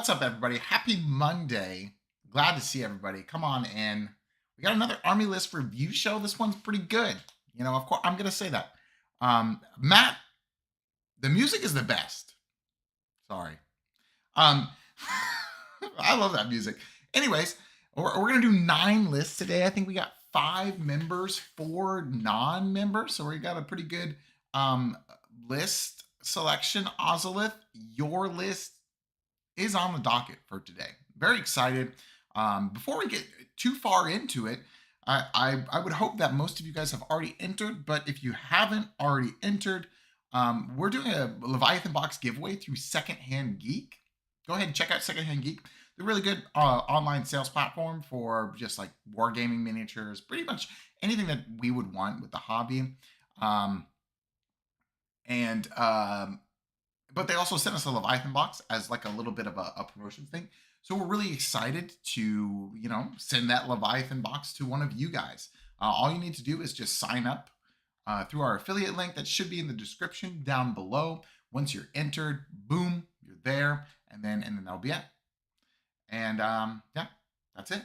What's up, everybody? Happy Monday. Glad to see everybody. Come on in. We got another Army List review show. This one's pretty good. Of course, I'm going to say that. Matt, the music is the best. Sorry. Um, I love that music. Anyways, we're going to do 9 lists today. I think we got 5 members, 4 non-members. So we got a pretty good list selection. Ozelith, your list is on the docket for today. Very excited. Before we get too far into it, I would hope that most of you guys have already entered, but if you haven't already entered, we're doing a Leviathan box giveaway through Secondhand Geek. Go ahead and check out Secondhand Geek. They're a really good online sales platform for just like wargaming miniatures, pretty much anything that we would want with the hobby. But they also sent us a Leviathan box as like a little bit of a promotion thing. So we're really excited to, send that Leviathan box to one of you guys. All you need to do is just sign up through our affiliate link that should be in the description down below. Once you're entered, boom, you're there, and then that'll be it. And yeah, that's it.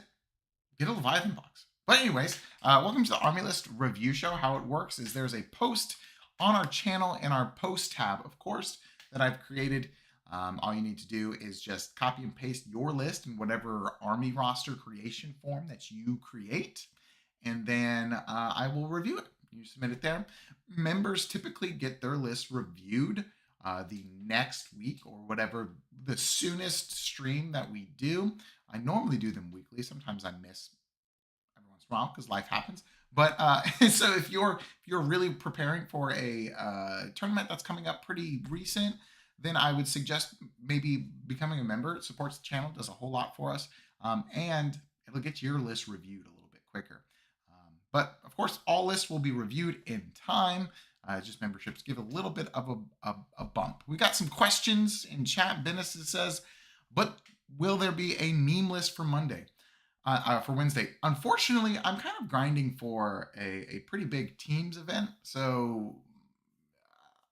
Get a Leviathan box. But anyways, welcome to the Army List review show. How it works is there's a post on our channel in our post tab, of course, that I've created. All you need to do is just copy and paste your list in whatever army roster creation form that you create, and then I will review it. You submit it there. Members typically get their list reviewed the next week or whatever the soonest stream that we do. I normally do them weekly. Sometimes I miss every once in a while because life happens. But so if you're really preparing for a tournament that's coming up pretty recent, then I would suggest maybe becoming a member. It supports the channel, does a whole lot for us, and it'll get your list reviewed a little bit quicker. But of course, all lists will be reviewed in time. Just memberships give a little bit of a bump. We got some questions in chat. Dennis says, but will there be a meme list for Monday? For Wednesday? Unfortunately, I'm kind of grinding for a pretty big teams event, so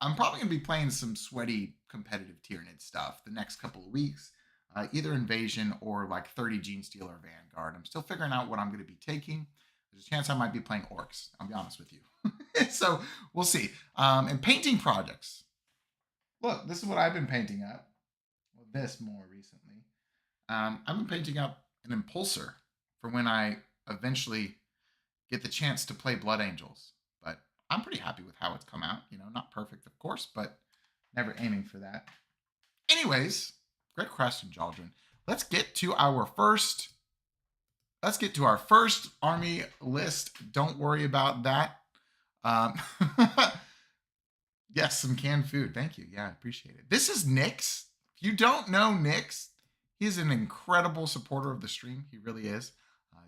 I'm probably going to be playing some sweaty competitive Tyranid stuff the next couple of weeks, either Invasion or like 30 Genestealer or Vanguard. I'm still figuring out what I'm going to be taking. There's a chance I might be playing Orcs, I'll be honest with you. So we'll see. And painting projects. Look, this is what I've been painting up. Well, this more recently. I've been painting up an Impulsor for when I eventually get the chance to play Blood Angels. But I'm pretty happy with how it's come out. Not perfect, of course, but never aiming for that. Anyways, great question, Jaldren. Let's get to our first army list. Don't worry about that. Yes, some canned food. Thank you. Yeah, I appreciate it. This is Knics. If you don't know Knics, he's an incredible supporter of the stream. He really is.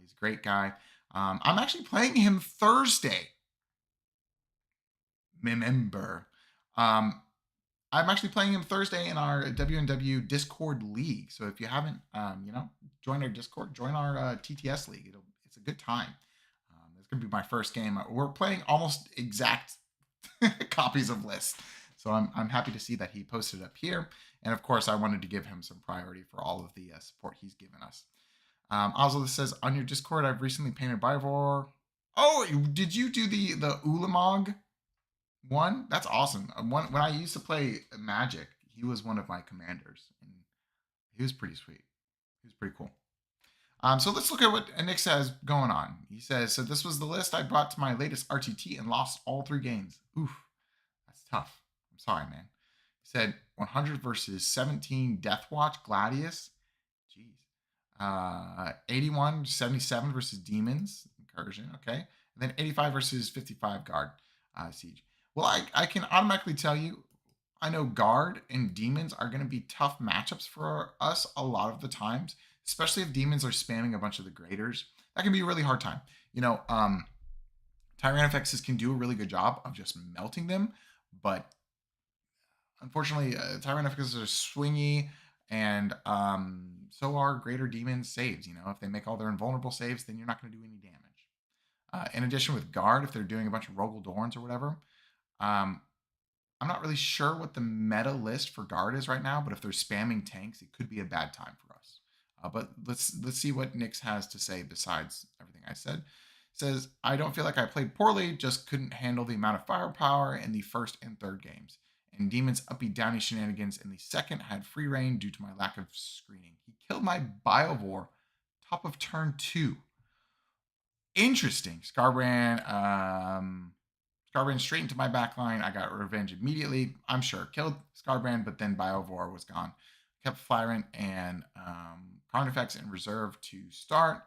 He's a great guy. I'm actually playing him Thursday. Remember. I'm actually playing him Thursday in our W&W Discord League. So if you haven't, joined our Discord, join our TTS League. It's a good time. It's going to be my first game. We're playing almost exact copies of lists. So I'm happy to see that he posted up here. And of course, I wanted to give him some priority for all of the support he's given us. Ozelith says, on your Discord, I've recently painted Bivor. Oh, did you do the Ulamog one? That's awesome. When I used to play Magic, he was one of my commanders, and he was pretty sweet. He was pretty cool. So let's look at what Nick says going on. He says, so this was the list I brought to my latest RTT and lost all 3 games. Oof, that's tough. I'm sorry, man. He said 100 versus 17 Deathwatch Gladius. Jeez. 81, 77 versus Demons Incursion. Okay. And then 85 versus 55 Guard Siege. Well, I can automatically tell you, I know Guard and Demons are going to be tough matchups for us a lot of the times, especially if Demons are spamming a bunch of the graders. That can be a really hard time. Tyranid can do a really good job of just melting them, but unfortunately, Tyranid are swingy, and so are Greater Demons saves. If they make all their invulnerable saves, then you're not going to do any damage. In addition, with Guard, if they're doing a bunch of Rogel Dorns or whatever, I'm I'm not really sure what the meta list for guard is right now, but if they're spamming tanks, it could be a bad time for us. But let's see what Knics has to say besides everything I said. It says, I don't feel like I played poorly, just couldn't handle the amount of firepower in the first and third games. And Demon's uppy downy shenanigans in the second had free reign due to my lack of screening. He killed my Biovore top of turn 2. Interesting. Scarbrand straight into my backline. I got revenge immediately. I'm sure. Killed Scarbrand, but then Biovore was gone. Kept Flyrant and Carnifex in reserve to start.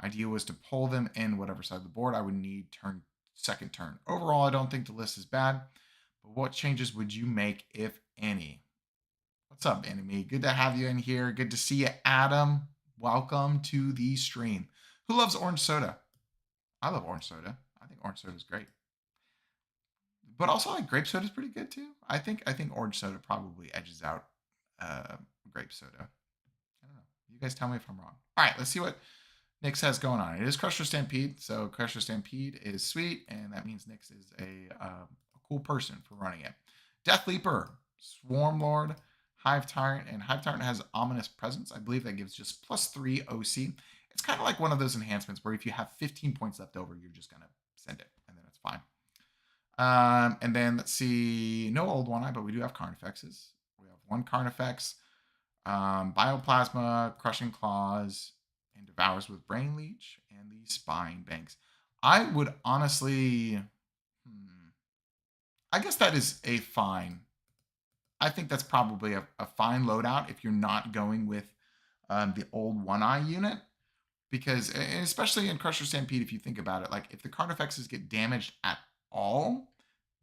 Idea was to pull them in whatever side of the board I would need second turn. Overall, I don't think the list is bad. But what changes would you make, if any? What's up, enemy? Good to have you in here. Good to see you, Adam. Welcome to the stream. Who loves orange soda? I love orange soda. I think orange soda is great. But also, like, grape soda is pretty good too. I think orange soda probably edges out grape soda. I don't know. You guys tell me if I'm wrong. All right, let's see what Knics has going on. It is Crusher Stampede, so Crusher Stampede is sweet, and that means Knics is a cool person for running it. Death Leaper, Swarm Lord, Hive Tyrant, and Hive Tyrant has Ominous Presence. I believe that gives just +3 OC. It's kind of like one of those enhancements where if you have 15 points left over, you're just going to send it, and then it's fine. And then let's see, no Old One-Eye, but we do have Carnifexes. We have one Carnifex, Bioplasma, Crushing Claws, and Devours with Brain Leech, and the Spine Banks. I would honestly, I guess that is a fine. I think that's probably a fine loadout if you're not going with the Old One-Eye unit. Because, especially in Crusher Stampede, if you think about it, like if the Carnifexes get damaged at all,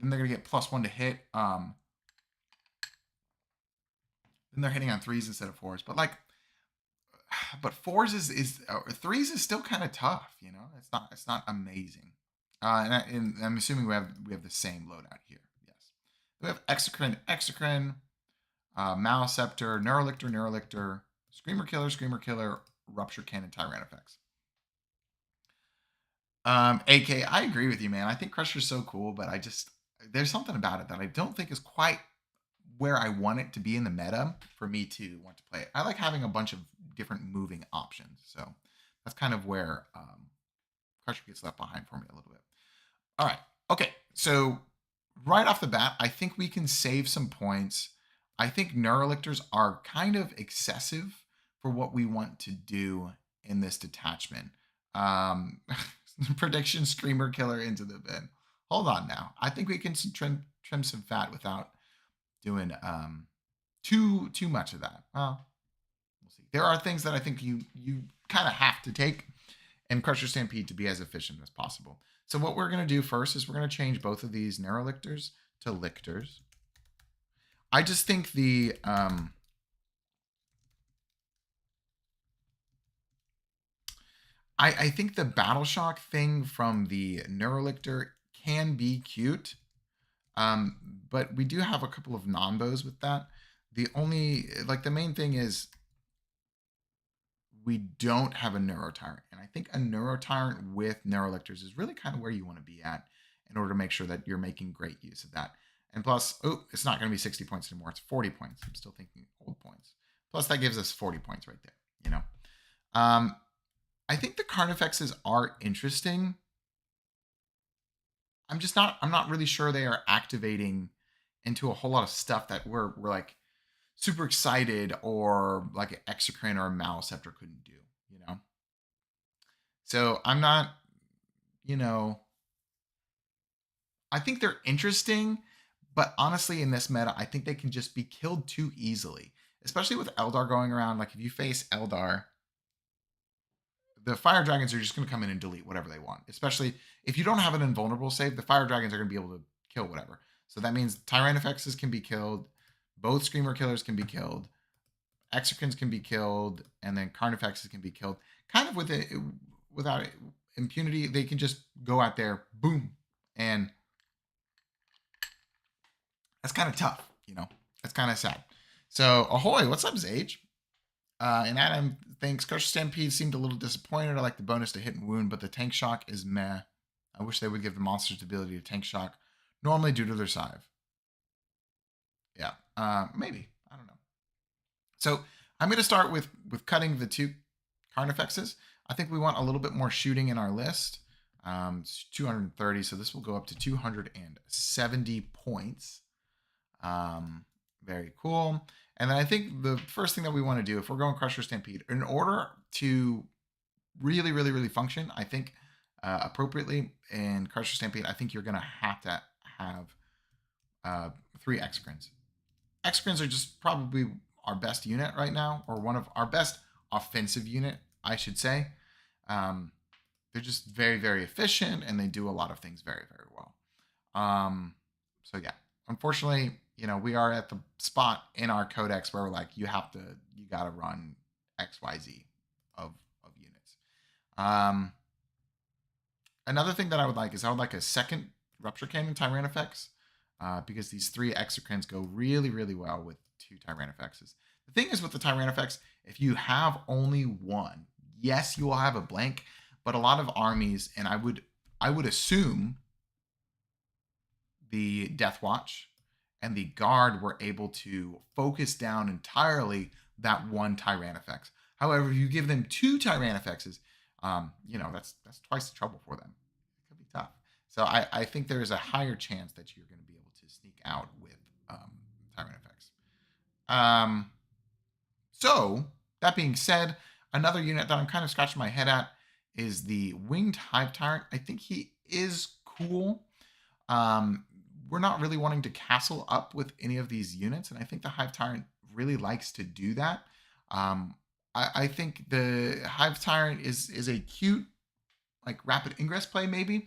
then they're going to get +1 to hit. Then they're hitting on 3s instead of 4s. But but 4s is 3s is still kind of tough, you know. It's not amazing. And I'm assuming we have the same loadout here. Yes, we have Exocrine, Maleceptor, Neurolictor, Screamer Killer, Rupture Cannon, Tyranifex. AK, I agree with you, man. I think Crusher's so cool, but there's something about it that I don't think is quite where I want it to be in the meta for me to want to play it. I like having a bunch of different moving options. So that's kind of where Crusher gets left behind for me a little bit. All right. Okay. So right off the bat, I think we can save some points. I think Neurolictors are kind of excessive for what we want to do in this detachment. Prediction, Screamer Killer into the bin. Hold on now. I think we can trim some fat without doing too much of that. Well, we'll see. There are things that I think you kind of have to take in Crusher Stampede to be as efficient as possible. So what we're going to do first is we're going to change both of these Neurolictors to Lictors. I just think the I think the Battle Shock thing from the Neurolictor can be cute, but we do have a couple of non-bows with that. The main thing is we don't have a Neurotyrant, and I think a Neurotyrant with Neurolictors is really kind of where you want to be at in order to make sure that you're making great use of that. And plus, it's not going to be 60 points anymore. It's 40 points. I'm still thinking old points. Plus, that gives us 40 points right there, you know? I think the Carnifexes are interesting. I'm not really sure they are activating into a whole lot of stuff that we're like super excited or like an Exocrine or a Maleceptor couldn't do, you know? So I'm not, you know, I think they're interesting, but honestly in this meta, I think they can just be killed too easily, especially with Eldar going around. Like if you face Eldar, the Fire Dragons are just going to come in and delete whatever they want. Especially if you don't have an invulnerable save, the Fire Dragons are going to be able to kill whatever. So that means Tyranifexes can be killed, both Screamer Killers can be killed, Exocrines can be killed, and then Carnifexes can be killed. Kind of without impunity, they can just go out there, boom, and that's kind of tough, you know. That's kind of sad. So, ahoy, what's up, Zage? And Adam thinks Crusher Stampede seemed a little disappointed. I like the bonus to hit and wound, but the tank shock is meh. I wish they would give the monsters the ability to tank shock, normally due to their scythe. Yeah, maybe. I don't know. So I'm going to start with cutting the 2 Carnifexes. I think we want a little bit more shooting in our list. It's 230, so this will go up to 270 points. Very cool. And then I think the first thing that we want to do, if we're going Crusher Stampede, in order to really, really, really function, I think appropriately in Crusher Stampede, I think you're going to have 3 Exocrines. Exocrines are just probably our best unit right now, or one of our best offensive unit, I should say. They're just very, very efficient, and they do a lot of things very, very well. So yeah, unfortunately, we are at the spot in our codex where we're like, you got to run XYZ of units. Another thing that I would like is I would like a second Rupture Cannon Tyrannifex, because these 3 Exocrines go really, really well with 2 Tyrannifexes. The thing is with the Tyrannifex, if you have only one, yes, you will have a blank, but a lot of armies, and I would assume the Death Watch and the Guard were able to focus down entirely that one Tyrannifex. However, if you give them 2 Tyrannifexes, that's twice the trouble for them. It could be tough. So I think there is a higher chance that you're going to be able to sneak out with Tyrannifex. So that being said, another unit that I'm kind of scratching my head at is the Winged Hive Tyrant. I think he is cool. We're not really wanting to castle up with any of these units, and I think the Hive Tyrant really likes to do that. I think the Hive Tyrant is a cute, like, rapid ingress play maybe,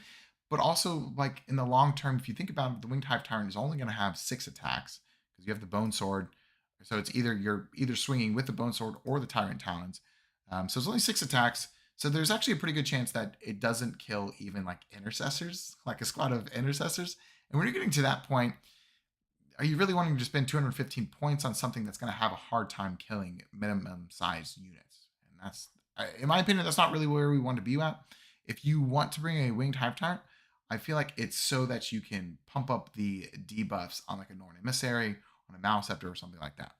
but also, like, in the long term, if you think about it, the Winged Hive Tyrant is only going to have 6 attacks because you have the Bone Sword. So it's you're either swinging with the Bone Sword or the Tyrant Talons. So it's only 6 attacks. So there's actually a pretty good chance that it doesn't kill even like intercessors, like a squad of intercessors. And when you're getting to that point, are you really wanting to spend 215 points on something that's going to have a hard time killing minimum size units? And that's, in my opinion, that's not really where we want to be at. If you want to bring a Winged Hive Tyrant, I feel like it's so that you can pump up the debuffs on like a Norn Emissary, on a Maleceptor, or something like that.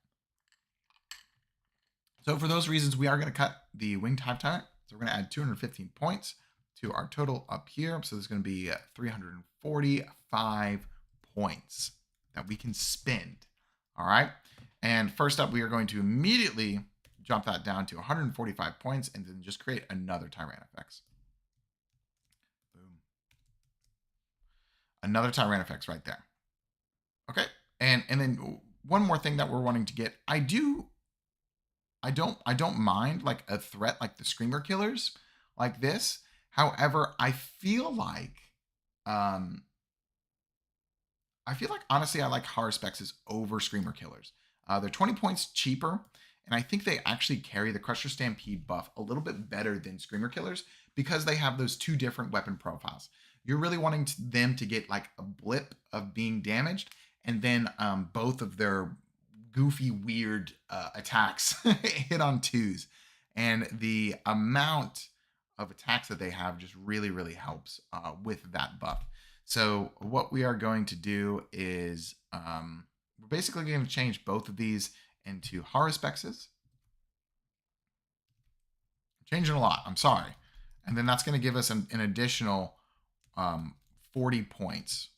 So for those reasons, we are going to cut the Winged Hive Tyrant. So we're going to add 215 points to our total up here. So there's going to be 345 points that we can spend. All right. And first up, we are going to immediately jump that down to 145 points and then just create another Tyrannifex. Boom. Another Tyrannifex right there. Okay. And then one more thing that we're wanting to get, I don't mind like a threat like the Screamer Killers like this. However, I feel like honestly I like Haruspexes over Screamer Killers. They're 20 points cheaper, and I think they actually carry the Crusher Stampede buff a little bit better than Screamer Killers because they have those 2 different weapon profiles. You're really wanting them to get like a blip of being damaged, and then both of their goofy, weird attacks hit on 2s. And the amount of attacks that they have just really, really helps with that buff. So what we are going to do is we're basically going to change both of these into Haruspexes. I'm changing a lot, I'm sorry. And then that's going to give us an additional 40 points.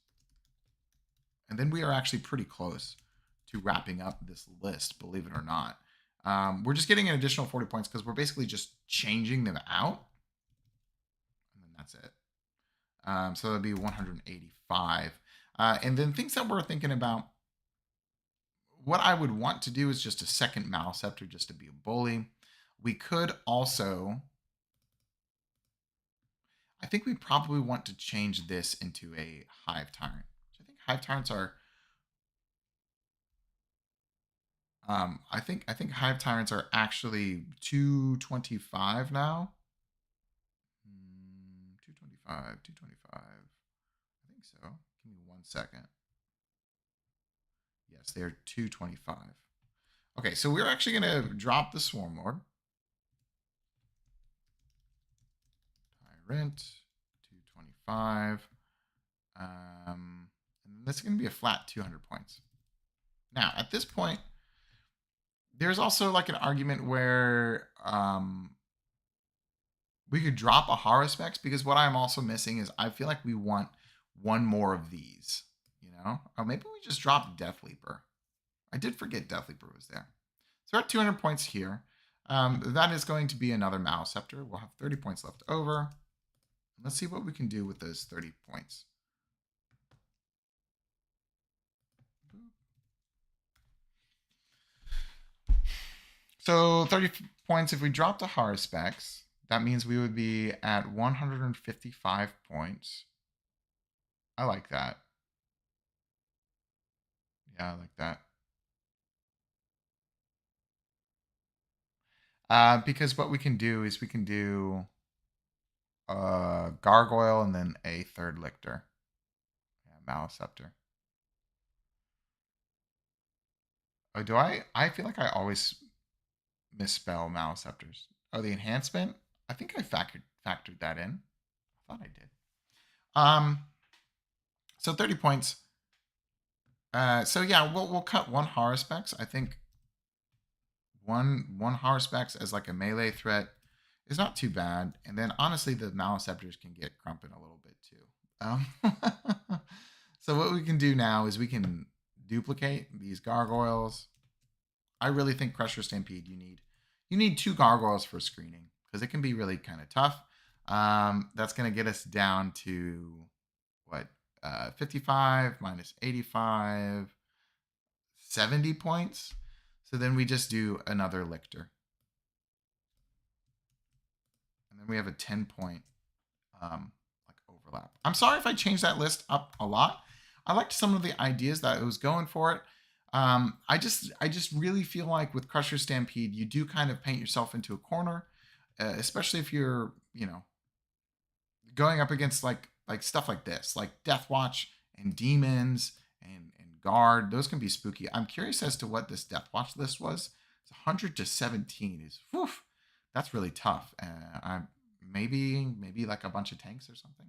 And then we are actually pretty close to wrapping up this list, believe it or not. We're just getting an additional 40 points because we're basically just changing them out. And then that's it. So that'll be 185. And then things that we're thinking about, what I would want to do is just a second Maleceptor just to be a bully. We could also, I think we probably want to change this into a Hive Tyrant. I think Hive Tyrants are, I think Hive Tyrants are actually 225 now. 225. I think so. Give me 1 second. Yes, they're 225. Okay, so we're actually going to drop the Swarm Lord. Tyrant, 225. And this is going to be a flat 200 points. Now, at this point, there's also like an argument where we could drop a Haruspex, because what I'm also missing is I feel like we want one more of these, you know? Or maybe we just drop Death Leaper. I did forget Death Leaper was there. So we're at 200 points here. That is going to be another Maleceptor. We'll have 30 points left over. Let's see what we can do with those 30 points. So 30 points, if we dropped a Haruspex, that means we would be at 155 points. I like that. Yeah, I like that. Because what we can do is we can do a Gargoyle and then a third Lictor. Yeah, Maleceptor. Oh, do I? I feel like I always misspell Maleceptors. Oh, the enhancement? I think I factored that in. I thought I did. So 30 points. So yeah, we'll cut one Haruspex. I think one Haruspex as like a melee threat is not too bad. And then honestly, the Maleceptors can get crumping a little bit too. So what we can do now is we can duplicate these gargoyles. I really think Crusher Stampede, you need 2 gargoyles for screening, because it can be really kind of tough. That's going to get us down to what? 55 minus 85, 70 points. So then we just do another Lictor. And then we have a 10-point like overlap. I'm sorry if I changed that list up a lot. I liked some of the ideas that it was going for it. I just really feel like with Crusher Stampede, you do kind of paint yourself into a corner, especially if you're, going up against like stuff like this, like Death Watch and Demons and Guard. Those can be spooky. I'm curious as to what this Death Watch list was. It's 100 to 17 is, whew, that's really tough. Maybe like a bunch of tanks or something.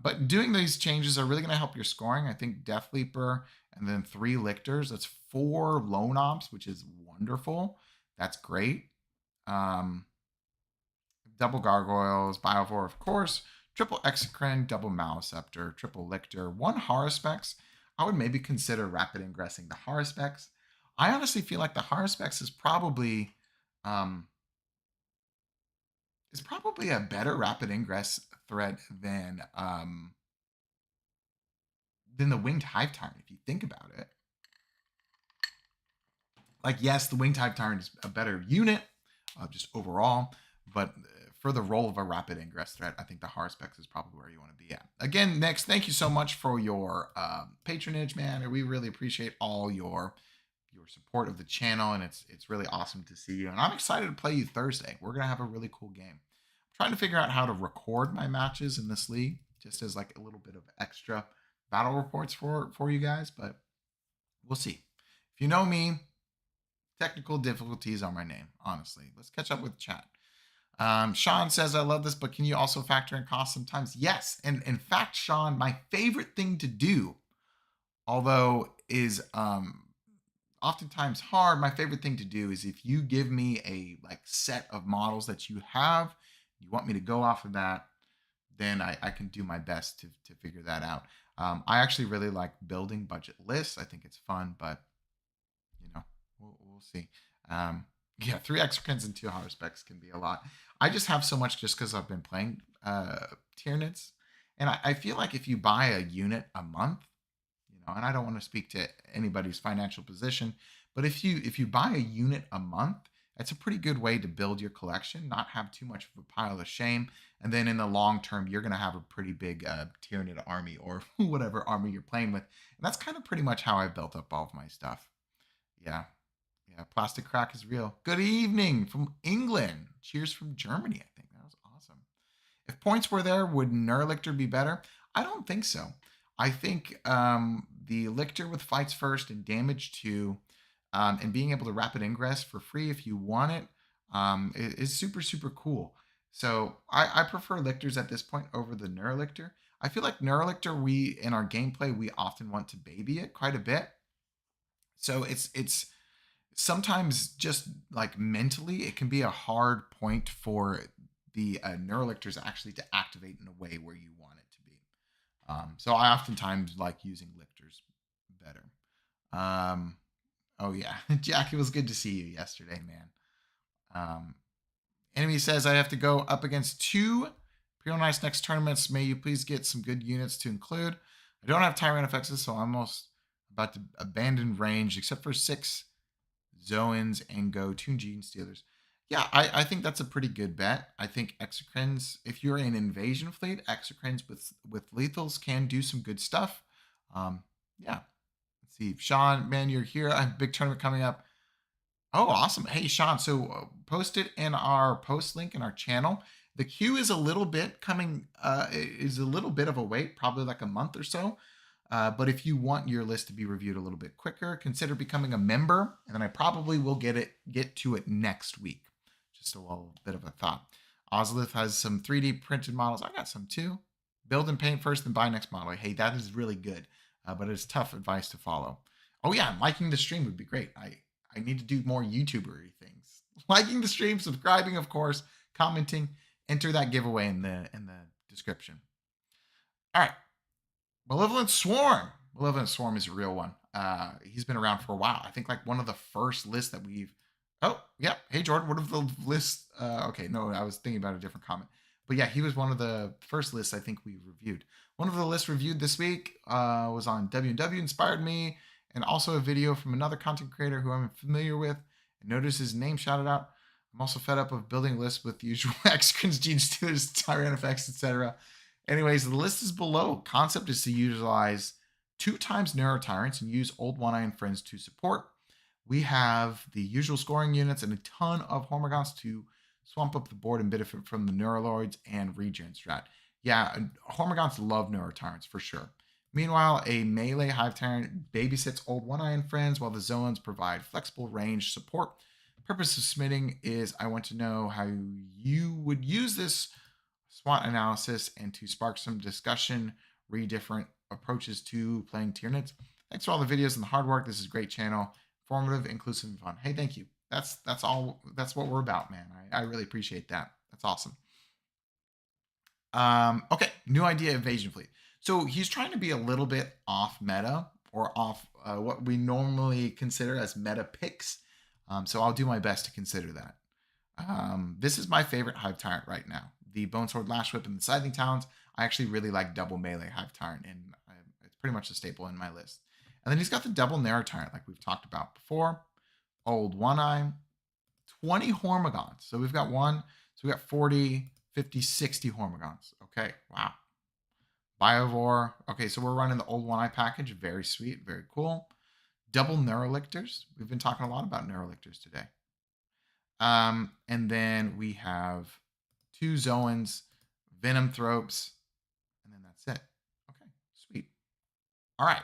But doing these changes are really going to help your scoring. I think Death Leaper and then 3 Lictors. That's 4 Lone Ops, which is wonderful. That's great. Double Gargoyles, Biovore, of course. Triple Exocrine, double Maleceptor, triple Lictor, 1 Haruspex. I would maybe consider rapid ingressing the Haruspex. I honestly feel like the Haruspex is probably a better rapid ingress threat than the Winged Hive Tyrant, if you think about it. Like, yes, the Winged Hive Tyrant is a better unit, just overall, but for the role of a rapid ingress threat, I think the Haruspex is probably where you want to be at. Again, Knics, thank you so much for your patronage, man. We really appreciate all your support of the channel, and it's really awesome to see you. And I'm excited to play you Thursday. We're gonna have a really cool game. I'm trying to figure out how to record my matches in this league, just as like a little bit of extra battle reports for you guys, but we'll see. If you know me, technical difficulties are my name, honestly. Let's catch up with chat. Sean says, I love this, but can you also factor in cost sometimes? Yes. And in fact, Sean, my favorite thing to do, although is oftentimes hard, my favorite thing to do is if you give me a like set of models that you have, you want me to go off of that, then I can do my best to figure that out. I actually really like building budget lists. I think it's fun, but we'll see. Yeah, 3 Exocrines and 2 Haruspex can be a lot. I just have so much just because I've been playing Tyranids. And I feel like if you buy a unit a month, and I don't want to speak to anybody's financial position, but if you buy a unit a month, that's a pretty good way to build your collection, not have too much of a pile of shame. And then in the long term, you're going to have a pretty big Tyranid army or whatever army you're playing with. And that's kind of pretty much how I built up all of my stuff. Yeah. Yeah, Plastic Crack is real. Good evening from England. Cheers from Germany, I think. That was awesome. If points were there, would Nerlictor be better? I don't think so. I think the Lictor with fights first and damage 2 and being able to rapid ingress for free if you want it is super, super cool. So I prefer Lictors at this point over the Nerlictor. I feel like Nerlictor, in our gameplay, we often want to baby it quite a bit. So it's sometimes just like mentally, it can be a hard point for the neurolictors actually to activate in a way where you want it to be. So I oftentimes like using lictors better. Um, oh yeah, Jack, it was good to see you yesterday, man. Um, Enemy says I have to go up against 2 Imperial Knights next tournaments. May you please get some good units to include. I don't have Tyranid effects, so I'm almost about to abandon range, except for 6 Zoans and go 2 Gene Stealers. Yeah, I think that's a pretty good bet. I think Exocrines, if you're an invasion fleet, Exocrines with lethals can do some good stuff. Yeah. Let's see. Sean, man, you're here. I have a big tournament coming up. Oh, awesome. Hey, Sean. So post it in our post link in our channel. The queue is a little bit coming, is a little bit of a wait, probably like a month or so. But if you want your list to be reviewed a little bit quicker, consider becoming a member, and then I probably will get to it next week. Just a little bit of a thought. Ozelith has some 3D printed models. I got some too. Build and paint first, then buy next model. Hey, that is really good, but it's tough advice to follow. Oh yeah, liking the stream would be great. I need to do more YouTuber things. Liking the stream, subscribing, of course, commenting. Enter that giveaway in the description. All right. Malevolent Swarm. Malevolent Swarm is a real one. He's been around for a while. I think like one of the first lists that we've. Oh, yeah. Hey, Jordan. What of the lists? Okay, no, I was thinking about a different comment. But yeah, he was one of the first lists I think we reviewed. One of the lists reviewed this week was on W&W Inspired Me, and also a video from another content creator who I'm familiar with. And notice his name shouted out. I'm also fed up of building lists with the usual X-Crins, Gene Stealers, Tyranid effects, etc. Anyways, the list is below. Concept is to utilize 2 times Neurotyrants and use Old One Eye and Friends to support. We have the usual scoring units and a ton of Hormagaunts to swamp up the board and benefit from the Neuroloids and Regen strat. Yeah, Hormagaunts love Neurotyrants for sure. Meanwhile, a melee Hive Tyrant babysits Old One Eye and Friends while the Zoans provide flexible range support. Purpose of submitting is I want to know how you would use this SWOT analysis and to spark some discussion, read different approaches to playing Tyranids. Thanks for all the videos and the hard work. This is a great channel, informative, inclusive, and fun. Hey, thank you. That's all. That's what we're about, man. I really appreciate that. That's awesome. Okay, new idea, Invasion Fleet. So he's trying to be a little bit off meta or off what we normally consider as meta picks. So I'll do my best to consider that. This is my favorite Hive Tyrant right now. The Bone Sword, Lash Whip, and the Scything Talons. I actually really like double melee Hive Tyrant, and it's pretty much a staple in my list. And then he's got the double Narrow Tyrant, like we've talked about before. Old One Eye, 20 Hormagaunts. So we've got one. So we got 40, 50, 60 Hormagaunts. Okay, wow. Biovore. Okay, so we're running the Old One Eye package. Very sweet, very cool. Double Neurolictors. We've been talking a lot about Neurolictors today. And then we have 2 Zoans, Venom Thropes, and then that's it. Okay, sweet. All right.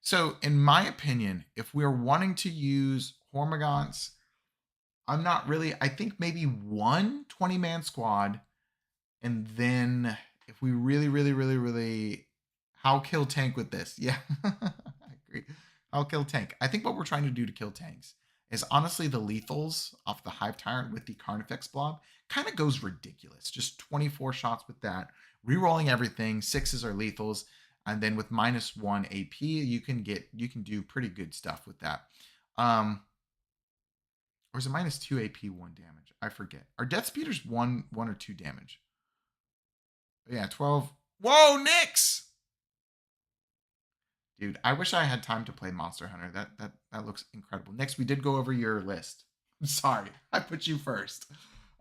So in my opinion, if we're wanting to use Hormagaunts, I'm not really, I think maybe one 20-man squad, and then if we really, how kill tank with this? Yeah, I agree. How kill tank. I think what we're trying to do to kill tanks is honestly the lethals off the Hive Tyrant with the Carnifex blob kind of goes ridiculous. Just 24 shots with that, rerolling everything. 6s are lethals, and then with -1 AP, you can do pretty good stuff with that. Or is it -2 AP, 1 damage? I forget. Are Death Speeders 1 or 2 damage? Yeah, 12. Whoa, Knics! Dude, I wish I had time to play Monster Hunter. That looks incredible. Next, we did go over your list. I'm sorry, I put you first.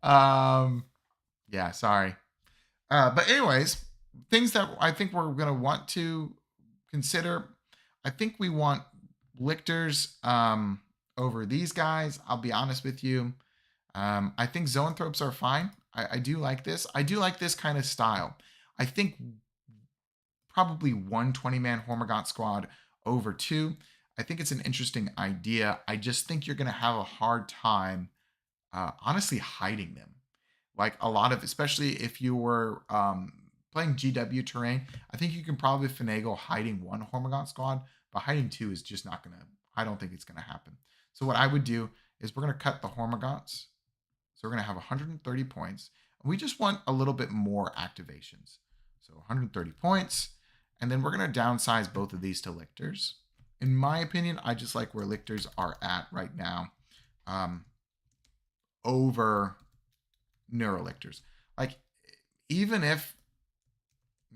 Yeah, sorry. But anyways, things that I think we're gonna want to consider. I think we want lictors over these guys. I'll be honest with you. I think Zoanthropes are fine. I do like this. I do like this kind of style. I think probably 1 20-man Hormagaunt squad over 2. I think it's an interesting idea. I just think you're going to have a hard time, honestly, hiding them. Like a lot of, especially if you were playing GW terrain, I think you can probably finagle hiding 1 Hormagaunt squad, but hiding 2 is just not going to I don't think it's going to happen. So what I would do is we're going to cut the Hormagaunts. So we're going to have 130 points. We just want a little bit more activations. So 130 points. And then we're going to downsize both of these to lictors. In my opinion, I just like where lictors are at right now over neurolictors. Like, even if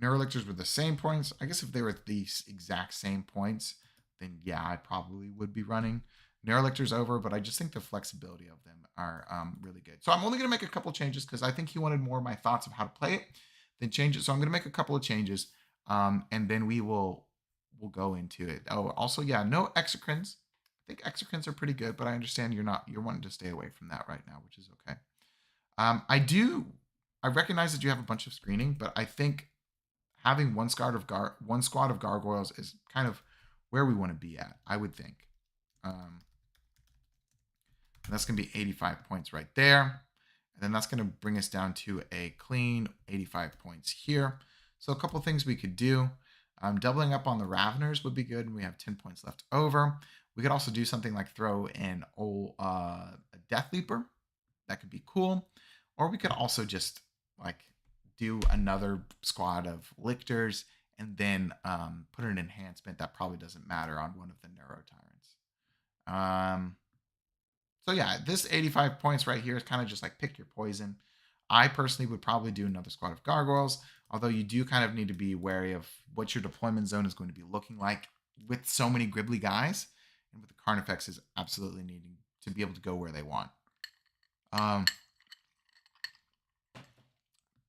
neurolictors were the same points, I guess if they were the exact same points, then yeah, I probably would be running neurolictors over, but I just think the flexibility of them are really good. So I'm only going to make a couple changes because I think he wanted more of my thoughts of how to play it than change it. So I'm going to make a couple of changes, and then we'll go into it. Oh, also, yeah, no exocrines. I think exocrines are pretty good, but I understand you're wanting to stay away from that right now, which is okay. I recognize that you have a bunch of screening, but I think having one squad of gargoyles is kind of where we want to be at, I would think. And that's going to be 85 points right there. And then that's going to bring us down to a clean 85 points here. So a couple things we could do. Doubling up on the Raveners would be good, and we have 10 points left over. We could also do something like throw in a Death Leaper. That could be cool. Or we could also just like do another squad of lictors and then put an enhancement that probably doesn't matter on one of the Neuro Tyrants. So yeah, this 85 points right here is kind of just like pick your poison. I personally would probably do another squad of gargoyles, although you do kind of need to be wary of what your deployment zone is going to be looking like with so many gribbly guys, and with the Carnifexes absolutely needing to be able to go where they want.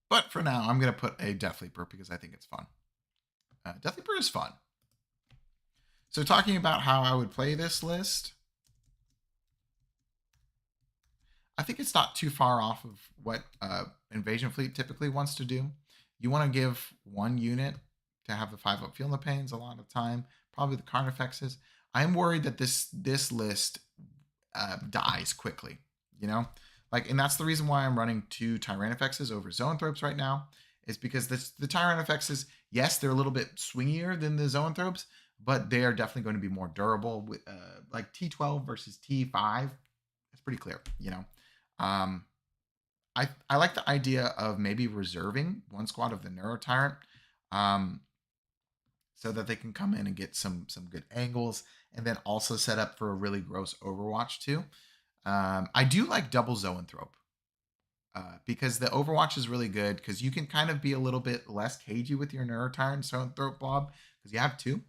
But for now, I'm going to put a Death Leaper because I think it's fun. Death Leaper is fun. So talking about how I would play this list, I think it's not too far off of what Invasion Fleet typically wants to do. You want to give one unit to have the 5-up Feel the Pains a lot of time, probably the Carnifexes. I'm worried that this list dies quickly, you know? Like, and that's the reason why I'm running 2 Tyranifexes over Zoanthropes right now, is because the Tyranifexes, yes, they're a little bit swingier than the Zoanthropes, but they are definitely going to be more durable. With like T12 versus T5, it's pretty clear, you know? I like the idea of maybe reserving one squad of the Neuro Tyrant, so that they can come in and get some good angles, and then also set up for a really gross Overwatch too. I do like double Zoanthrope because the Overwatch is really good because you can kind of be a little bit less cagey with your Neuro Tyrant Zoanthrope blob because you have 2.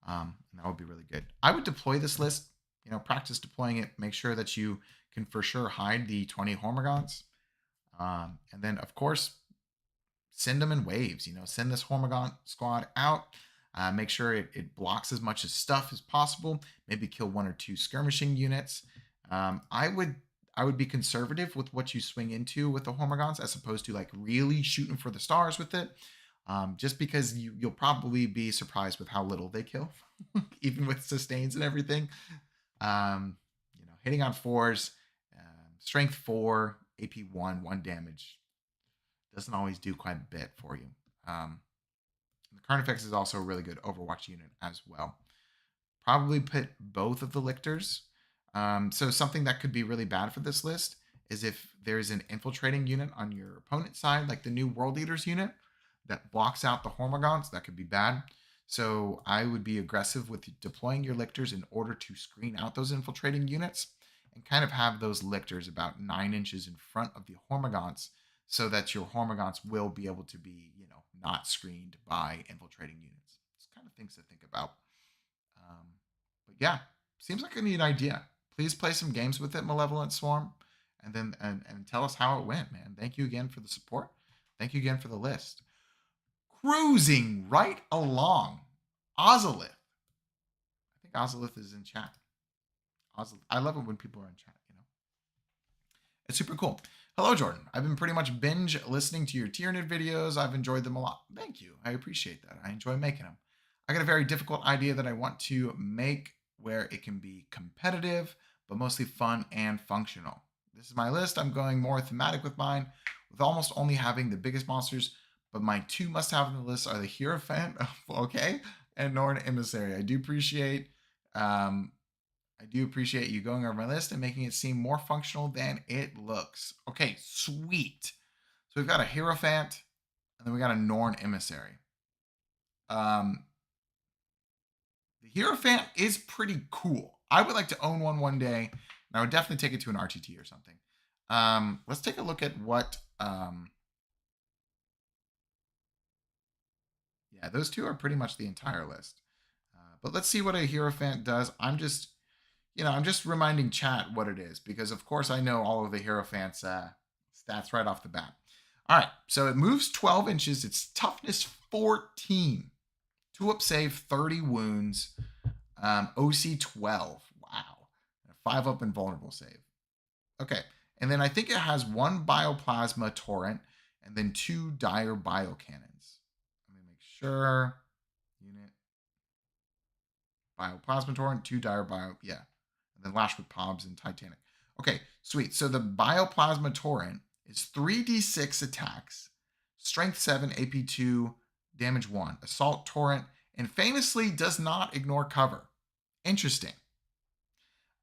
And that would be really good. I would deploy this list, you know, practice deploying it, make sure that you can for sure hide the 20 Hormagaunts. And then, of course, send them in waves. You know, send this Hormagaunt squad out. Make sure it blocks as much as stuff as possible. Maybe kill 1 or 2 skirmishing units. I would be conservative with what you swing into with the Hormagaunts as opposed to like really shooting for the stars with it. Just because you'll probably be surprised with how little they kill, even with sustains and everything. You know, hitting on 4s, strength 4, AP 1 damage doesn't always do quite a bit for you. The Carnifex is also a really good Overwatch unit as well. Probably put both of the lictors. So something that could be really bad for this list is if there's an infiltrating unit on your opponent's side, like the new World Eaters unit that blocks out the Hormagaunts, that could be bad. So I would be aggressive with deploying your lictors in order to screen out those infiltrating units and kind of have those lictors about 9 inches in front of the Hormagaunts so that your Hormagaunts will be able to be, you know, not screened by infiltrating units. It's kind of things to think about. But yeah, seems like a neat idea. Please play some games with it, Malevolent Swarm, and then and tell us how it went, man. Thank you again for the support. Thank you again for the list. Cruising right along, Ozelith. I think Ozelith is in chat. Ozelith. I love it when people are in chat, you know. It's super cool. Hello, Jordan. I've been pretty much binge listening to your Tyranid videos. I've enjoyed them a lot. Thank you. I appreciate that. I enjoy making them. I got a very difficult idea that I want to make where it can be competitive, but mostly fun and functional. This is my list. I'm going more thematic with mine, with almost only having the biggest monsters, but my 2 must-have on the list are the Hierophant, okay, and Norn Emissary. I do appreciate I do appreciate you going over my list and making it seem more functional than it looks. Okay, sweet. So we've got a Hierophant, and then we got a Norn Emissary. The Hierophant is pretty cool. I would like to own one day, and I would definitely take it to an RTT or something. Let's take a look at what... yeah, those two are pretty much the entire list. But let's see what a Hierophant does. I'm just reminding chat what it is, because of course I know all of the Hierophant's stats right off the bat. All right, so it moves 12 inches. It's toughness 14. 2-up save, 30 wounds. OC 12. Wow. 5-up invulnerable save. Okay, and then I think it has 1 Bioplasma Torrent and then 2 Dire Biocannons. Let me make sure. Unit. Bioplasma Torrent, 2 Dire Bio. Yeah. And then Lash with Pobs and Titanic. Okay, sweet. So the Bioplasma Torrent is 3d6 attacks, Strength 7, AP 2, Damage 1, Assault Torrent, and famously does not ignore cover. Interesting.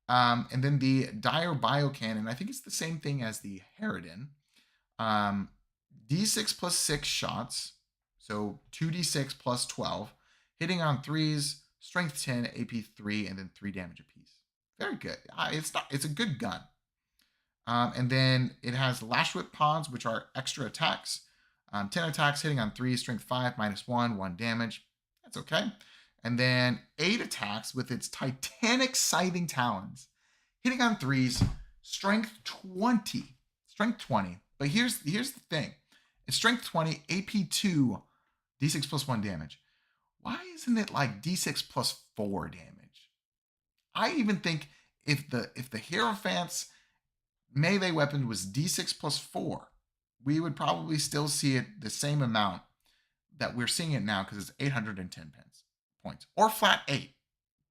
And then the Dire Biocannon, I think it's the same thing as the Harridan. D6 plus 6 shots, so 2d6 plus 12, hitting on 3s, Strength 10, AP 3, and then 3 damage apiece. Very good. It's a good gun. And then it has Lash Whip Pods, which are extra attacks. 10 attacks hitting on 3, Strength 5, -1, 1 damage. That's okay. And then 8 attacks with its Titanic Scything Talons, hitting on 3s, Strength 20. Strength 20. But here's the thing. It's Strength 20, AP 2, D6 plus 1 damage. Why isn't it like D6 plus 4 damage? I even think if the Hierophant's melee weapon was D6 plus 4, we would probably still see it the same amount that we're seeing it now, because it's 810 points. Or flat 8.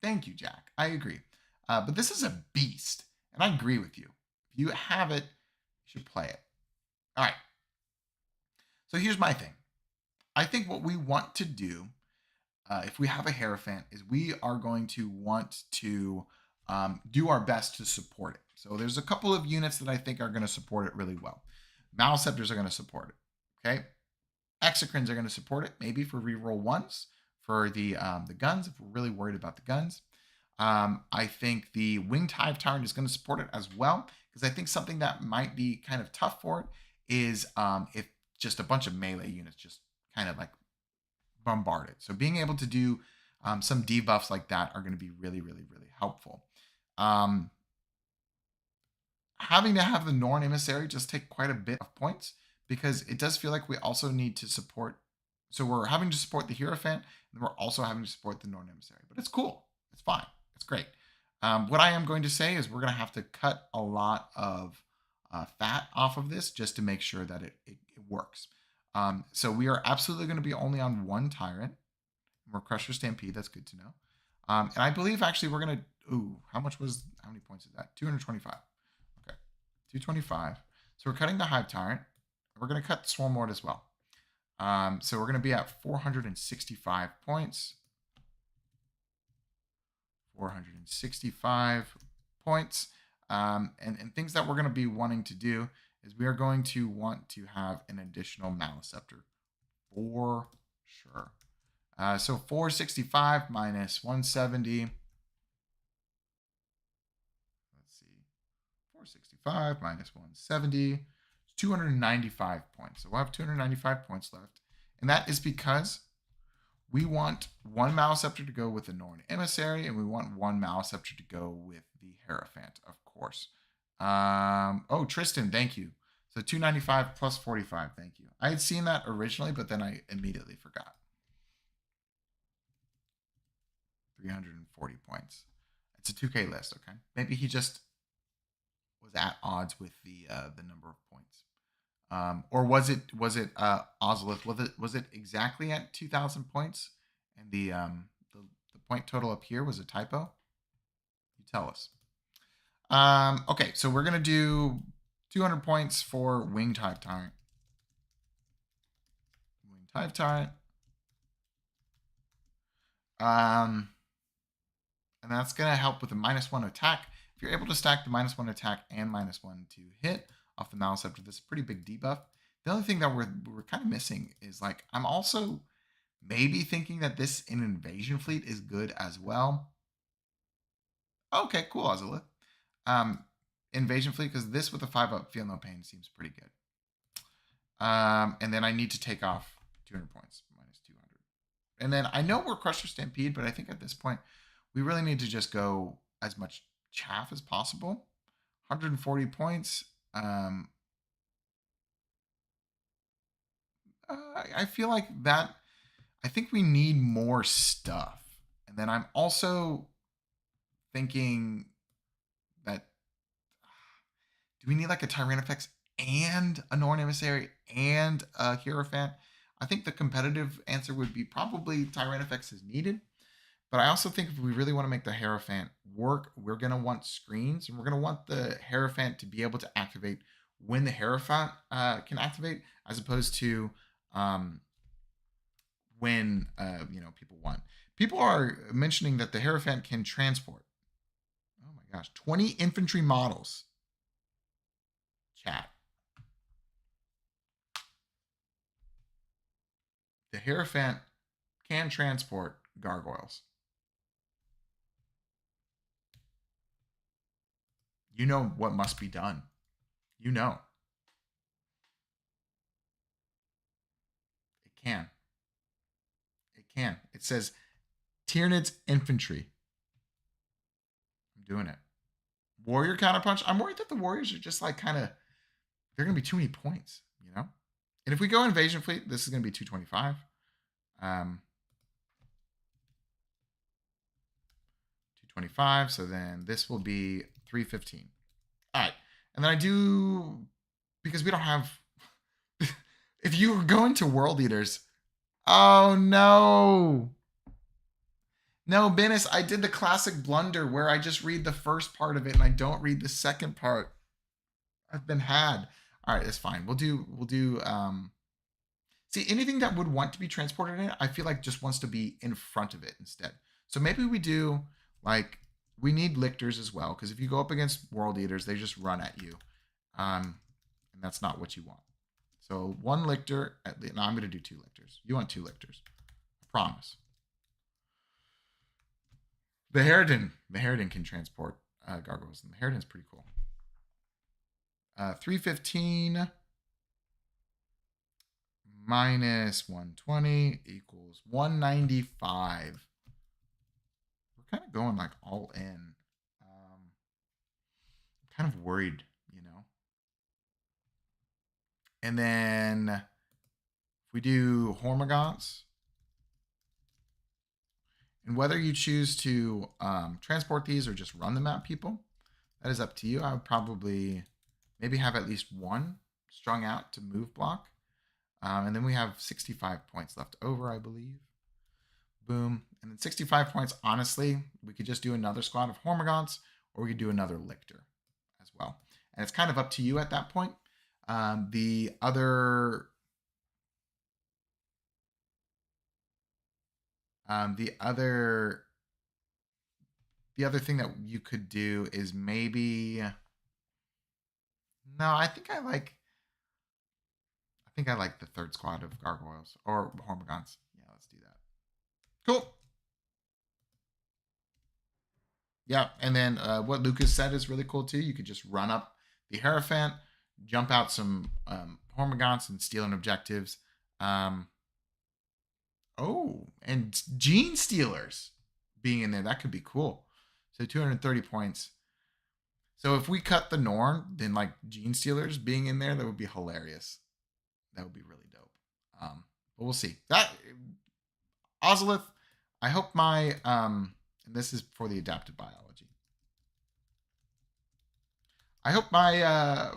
Thank you, Jack. I agree. But this is a beast, and I agree with you. If you have it, you should play it. All right. So here's my thing. I think what we want to do, if we have a Hierophant, is we are going to want to do our best to support it. So there's a couple of units that I think are going to support it really well. Maleceptors are going to support it. Okay. Exocrines are going to support it, maybe for reroll 1s for the guns, if we're really worried about the guns. I think the Winged Hive Tyrant is going to support it as well, because I think something that might be kind of tough for it is if just a bunch of melee units just kind of like bombard it. So being able to do some debuffs like that are going to be really, really, really helpful. Having to have the Norn Emissary just take quite a bit of points, because it does feel like we also need to support. So we're having to support the Hierophant, and we're also having to support the Norn Emissary. But it's cool. It's fine. It's great. What I am going to say is we're going to have to cut a lot of fat off of this just to make sure that it works. So we are absolutely going to be only on 1 Tyrant. We're Crusher Stampede. That's good to know. And I believe actually we're going to... Ooh, how many points is that? 225. Okay, 225. So we're cutting the Hive Tyrant. We're going to cut the Swarm Lord as well. So we're going to be at 465 points. 465 points. And things that we're going to be wanting to do is we are going to want to have an additional Maleceptor for sure. So 465 minus 170. Let's see. 465 minus 170. 295 points. So we'll have 295 points left. And that is because we want 1 Maleceptor to go with the Norn Emissary, and we want 1 Maleceptor to go with the Hierophant, of course. Oh, Tristan, thank you. So 295 plus 45, thank you. I had seen that originally, but then I immediately forgot. 340 points. It's a 2K list, okay? Maybe he just was at odds with the number of points. Or was it Ozelith? Was it exactly at 2,000 points? And the point total up here was a typo? You tell us. Okay, so we're gonna do 200 points for Winged Hive Tyrant. Winged Hive Tyrant. And that's going to help with the -1 attack. If you're able to stack the -1 attack and -1 to hit off the Maleceptor, that's a pretty big debuff. The only thing that we're kind of missing is like, I'm also maybe thinking that this in Invasion Fleet is good as well. Okay, cool, Ozelith. Invasion Fleet, because this with a 5-up, Feel No Pain seems pretty good. And then I need to take off 200 points, -200. And then I know we're Crusher Stampede, but I think at this point, we really need to just go as much chaff as possible. 140 points. I feel like that, I think we need more stuff. And then I'm also thinking that, do we need like a Tyranid and a Norn Emissary and a Hierophant? I think the competitive answer would be probably Tyranid is needed. But I also think if we really want to make the Hierophant work, we're going to want screens, and we're going to want the Hierophant to be able to activate when the Hierophant can activate, as opposed to when people want. People are mentioning that the Hierophant can transport. Oh my gosh, 20 infantry models. Chat. The Hierophant can transport gargoyles. You know what must be done. You know. It can. It can. It says Tyranid's infantry. I'm doing it. Warrior counterpunch. I'm worried that the warriors are just like kind of, they're going to be too many points, you know? And if we go Invasion Fleet, this is going to be 225. 225. So then this will be 315. All right. And then I do, because we don't have, if you were going to World Eaters, oh no. No, Bennis, I did the classic blunder where I just read the first part of it and I don't read the second part. I've been had. All right, that's fine. We'll do see, anything that would want to be transported in it, I feel like just wants to be in front of it instead. So maybe we do, like, we need lictors as well, because if you go up against World Eaters, they just run at you. And that's not what you want. So 1 lictor, no, I'm going to do 2 lictors. You want 2 lictors. I promise. The Harridan can transport gargoyles, and the Harridan's pretty cool. 315 minus 120 equals 195. We're kind of going like all in. I'm kind of worried, you know. And then if we do Hormagaunts, and whether you choose to transport these or just run them at people, that is up to you. I would probably maybe have at least 1 strung out to move block. And then we have 65 points left over, I believe. Boom. And then 65 points, honestly, we could just do another squad of Hormagaunts, or we could do another Lictor as well. And it's kind of up to you at that point. The other thing that you could do is maybe, no, I think I like the 3rd squad of gargoyles or Hormagaunts. Yeah, let's do that. Cool. Yeah, and then what Lucas said is really cool too. You could just run up the Hierophant, jump out some Hormagaunts and stealing objectives. Oh, and Gene Stealers being in there, that could be cool. So 230 points. So if we cut the Norn, then like Gene Stealers being in there, that would be hilarious. That would be really dope. But we'll see. That Ozelith, I hope my and this is for the adaptive biology. I hope my I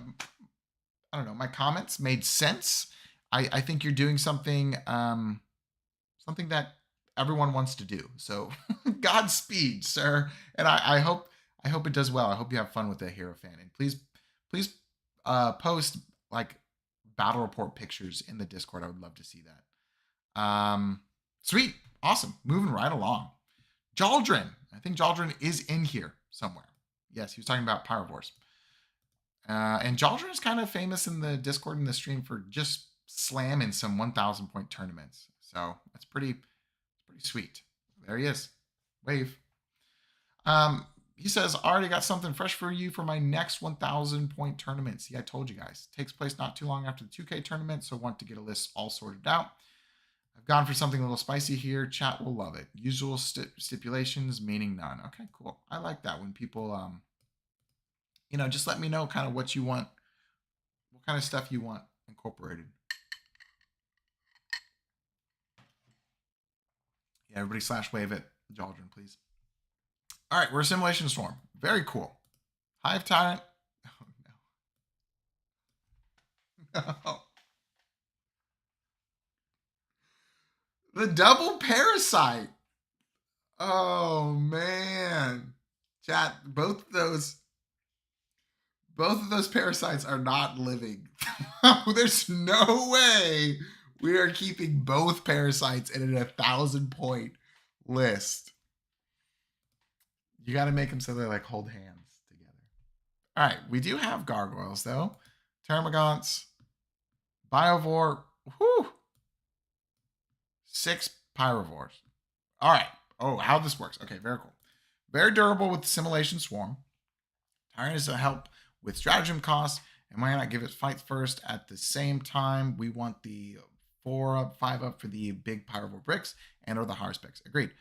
don't know, my comments made sense. I think you're doing something something that everyone wants to do. So Godspeed, sir. And I hope it does well. I hope you have fun with the Hierophant. And please post like battle report pictures in the Discord. I would love to see that. Sweet. Awesome. Moving right along. Jaldren. I think Jaldren is in here somewhere. Yes, he was talking about Pyrovores. And Jaldren is kind of famous in the Discord and the stream for just slamming some 1,000 point tournaments. So that's pretty sweet. There he is. Wave. He says, I already got something fresh for you for my next 1,000 point tournament. See, I told you guys. Takes place not too long after the 2K tournament, so want to get a list all sorted out. I've gone for something a little spicy here. Chat will love it. Usual stipulations, meaning none. Okay, cool. I like that when people, just let me know kind of what you want, what kind of stuff you want incorporated. Yeah, everybody /wave it. Jaldren, please. All right, we're Assimilation Swarm. Very cool. Hive Tyrant. Oh, no. No. The double parasite. Oh, man. Chat, both of those parasites are not living. There's no way we are keeping both parasites in an 1,000 point list. You got to make them so they like hold hands together. All right, we do have gargoyles though. Termagants, Biovore, whoo, 6 pyrovores. All right. Oh, how this works. Okay, very cool. Very durable with Assimilation Swarm. Tyranid is a help with stratagem cost, and why not give it fight first at the same time? We want the 4 up, 5 up for the big pyrovore bricks and or the hard specs. Agreed.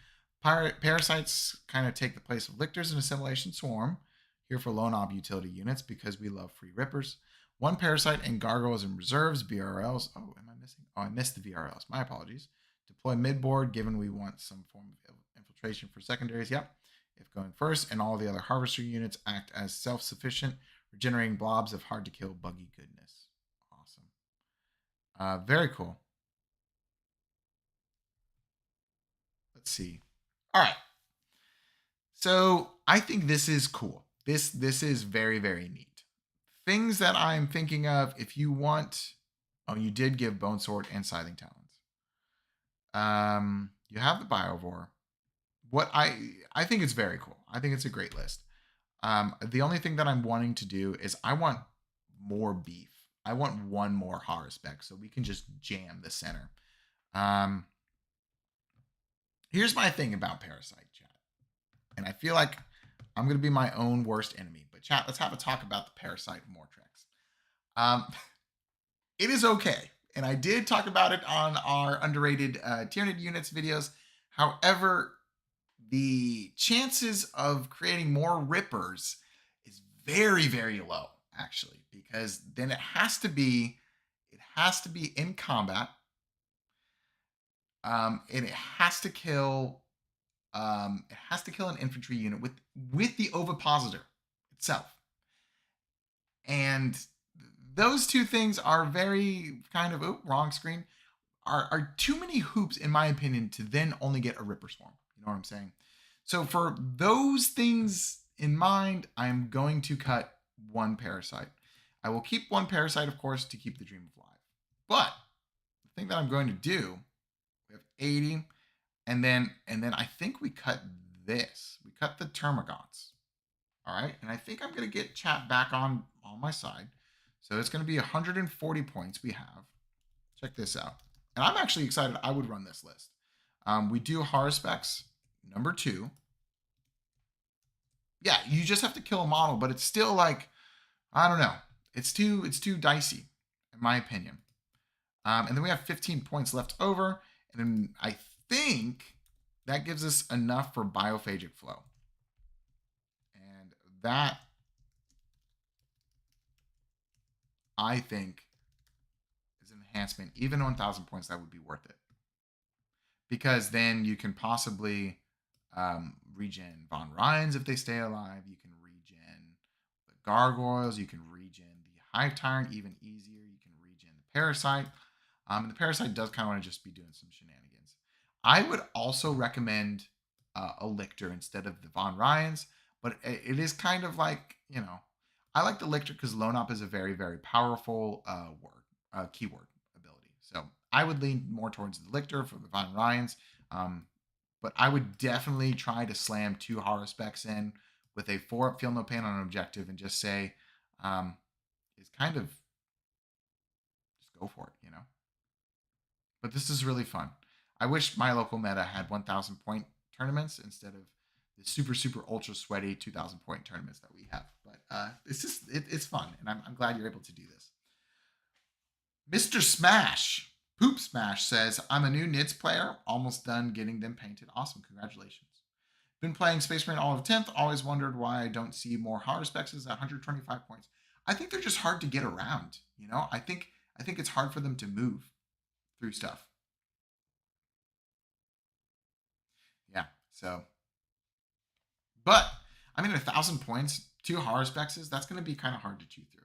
Parasites kind of take the place of lictors in Assimilation Swarm. Here for lone ob utility units because we love free rippers. 1 parasite and gargoyles in reserves, BRLs. Oh, am I missing? Oh, I missed the VRLs. My apologies. Deploy midboard given we want some form of infiltration for secondaries. Yep. If going first, and all the other harvester units act as self-sufficient, regenerating blobs of hard to kill buggy goodness. Awesome. Very cool. Let's see. All right. So I think this is cool. This is very, very neat. Things that I'm thinking of, if you want, oh, you did give Bone Sword and Scything Talons. You have the Biovore. What I think it's very cool. I think it's a great list. The only thing that I'm wanting to do is I want more beef. I want 1 more horror spec so we can just jam the center. Here's my thing about Parasite, chat. And I feel like I'm going to be my own worst enemy. But chat, let's have a talk about the Parasite Mortrex. It is okay. And I did talk about it on our underrated Tyranid units videos. However, the chances of creating more rippers is very, very low, actually, because then it has to be in combat. And it has to kill an infantry unit with the ovipositor itself. And those two things are very kind of wrong screen. Are too many hoops, in my opinion, to then only get a Ripper Swarm. You know what I'm saying? So for those things in mind, I'm going to cut 1 Parasite. I will keep 1 Parasite, of course, to keep the Dream of Life. But the thing that I'm going to do, we have 80, and then I think we cut this. We cut the Termagants. All right, and I think I'm going to get chat back on my side. So it's going to be 140 points we have. Check this out. And I'm actually excited. I would run this list. We do horror specs, number 2. Yeah, you just have to kill a model, but it's still like, I don't know. It's too dicey, in my opinion. And then we have 15 points left over. And then I think that gives us enough for Biophagic Flow. And that, I think, is an enhancement. Even 1,000 points, that would be worth it. Because then you can possibly regen Von Ryans if they stay alive. You can regen the Gargoyles. You can regen the Hive Tyrant even easier. You can regen the Parasite. And the Parasite does kind of want to just be doing some shenanigans. I would also recommend a Lictor instead of the Von Ryans. But it is kind of like, I like the Lictor because Lone Op is a very, very powerful keyword ability. So I would lean more towards the Lictor for the Von Ryans. but I would definitely try to slam 2 horror specs in with a 4-up feel no pain on an objective and just say, is kind of just go for it, you know? But this is really fun. I wish my local meta had 1,000 point tournaments instead of the super, super ultra sweaty 2,000 point tournaments that we have. But it's fun, and I'm glad you're able to do this. Mr. Smash, Poop Smash says, I'm a new Knics player, almost done getting them painted. Awesome, congratulations. Been playing Space Marine all of 10th, always wondered why I don't see more horror specs at 125 points. I think they're just hard to get around, you know? I think it's hard for them to move through stuff. Yeah, so. But, I mean, 1,000 points, 2 horror specs, that's going to be kind of hard to chew through.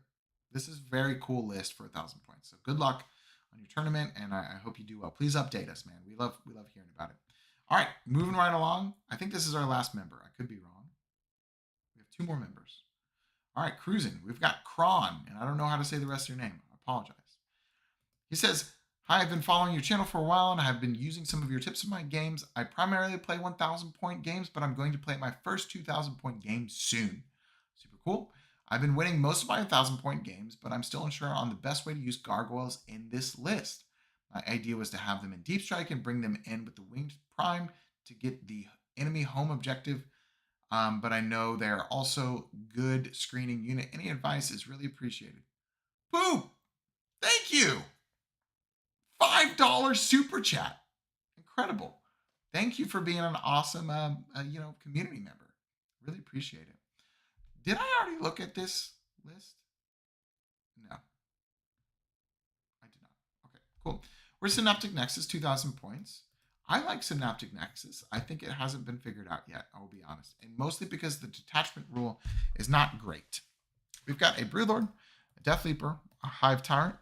This is a very cool list for 1,000 points. So good luck on your tournament, and I hope you do well. Please update us, man. We love hearing about it. All right, moving right along. I think this is our last member. I could be wrong. We have 2 more members. All right, cruising. We've got Cron, and I don't know how to say the rest of your name. I apologize. He says, hi, I've been following your channel for a while, and I have been using some of your tips in my games. I primarily play 1,000 point games, but I'm going to play my first 2,000 point game soon. Super cool. I've been winning most of my 1,000 point games, but I'm still unsure on the best way to use gargoyles in this list. My idea was to have them in Deep Strike and bring them in with the Winged Prime to get the enemy home objective, but I know they're also good screening unit. Any advice is really appreciated. Boom! Thank you! $5 super chat. Incredible. Thank you for being an awesome community member. Really appreciate it. Did I already look at this list? No. I did not. Okay, cool. We're Synaptic Nexus, 2,000 points. I like Synaptic Nexus. I think it hasn't been figured out yet, I will be honest. And mostly because the detachment rule is not great. We've got a Broodlord, a Death Leaper, a Hive Tyrant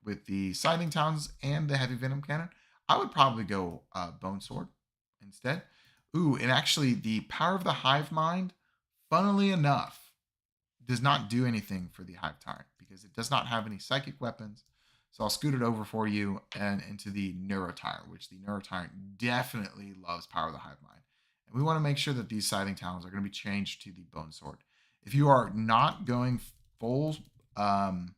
with the Scything Talons and the Heavy Venom Cannon. I would probably go Bone Sword instead. Ooh, and actually the Power of the Hive Mind, funnily enough, does not do anything for the Hive Tyrant because it does not have any psychic weapons. So I'll scoot it over for you and into the Neuro Tyrant, which the Neuro Tyrant definitely loves Power of the Hive Mind. And we want to make sure that these Scything Talons are going to be changed to the Bone Sword. If you are not going full, if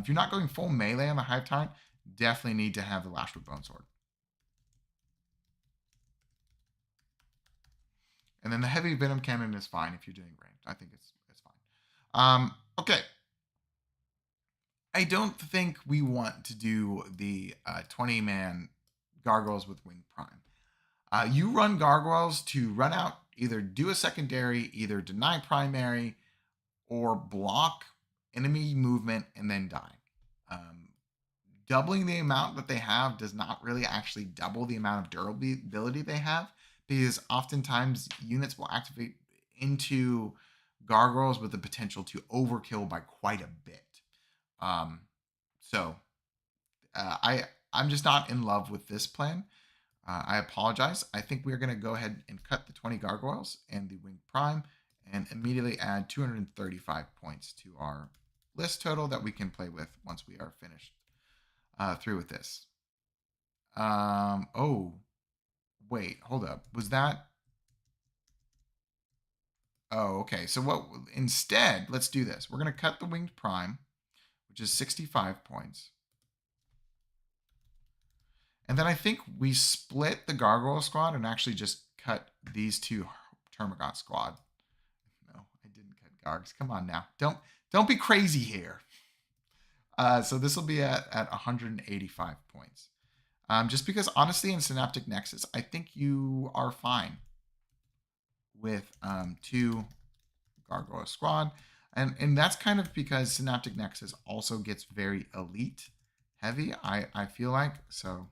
you're not going full melee on the Hive Tyrant, definitely need to have the Lashwood Bone Sword. And then the Heavy Venom Cannon is fine if you're doing ranged. I think it's fine. Okay. I don't think we want to do the 20-man Gargoyles with Winged Prime. You run Gargoyles to run out, either do a secondary, either deny primary, or block enemy movement and then die. Doubling the amount that they have does not really actually double the amount of durability they have, because oftentimes units will activate into Gargoyles with the potential to overkill by quite a bit. I'm just not in love with this plan. I apologize. I think we're going to go ahead and cut the 20 Gargoyles and the Winged Prime and immediately add 235 points to our list total that we can play with once we are finished through with this. Oh, wait, hold up. Was that? Oh, okay. So what? Instead, let's do this. We're going to cut the Winged Prime, which is 65 points. And then I think we split the Gargoyle squad and actually just cut these 2 Termagant squad. No, I didn't cut Gargs. Come on now. Don't be crazy here. So this will be at 185 points. Just because honestly in Synaptic Nexus, I think you are fine with 2 Gargoyle squad. And that's kind of because Synaptic Nexus also gets very elite heavy, I feel like. So,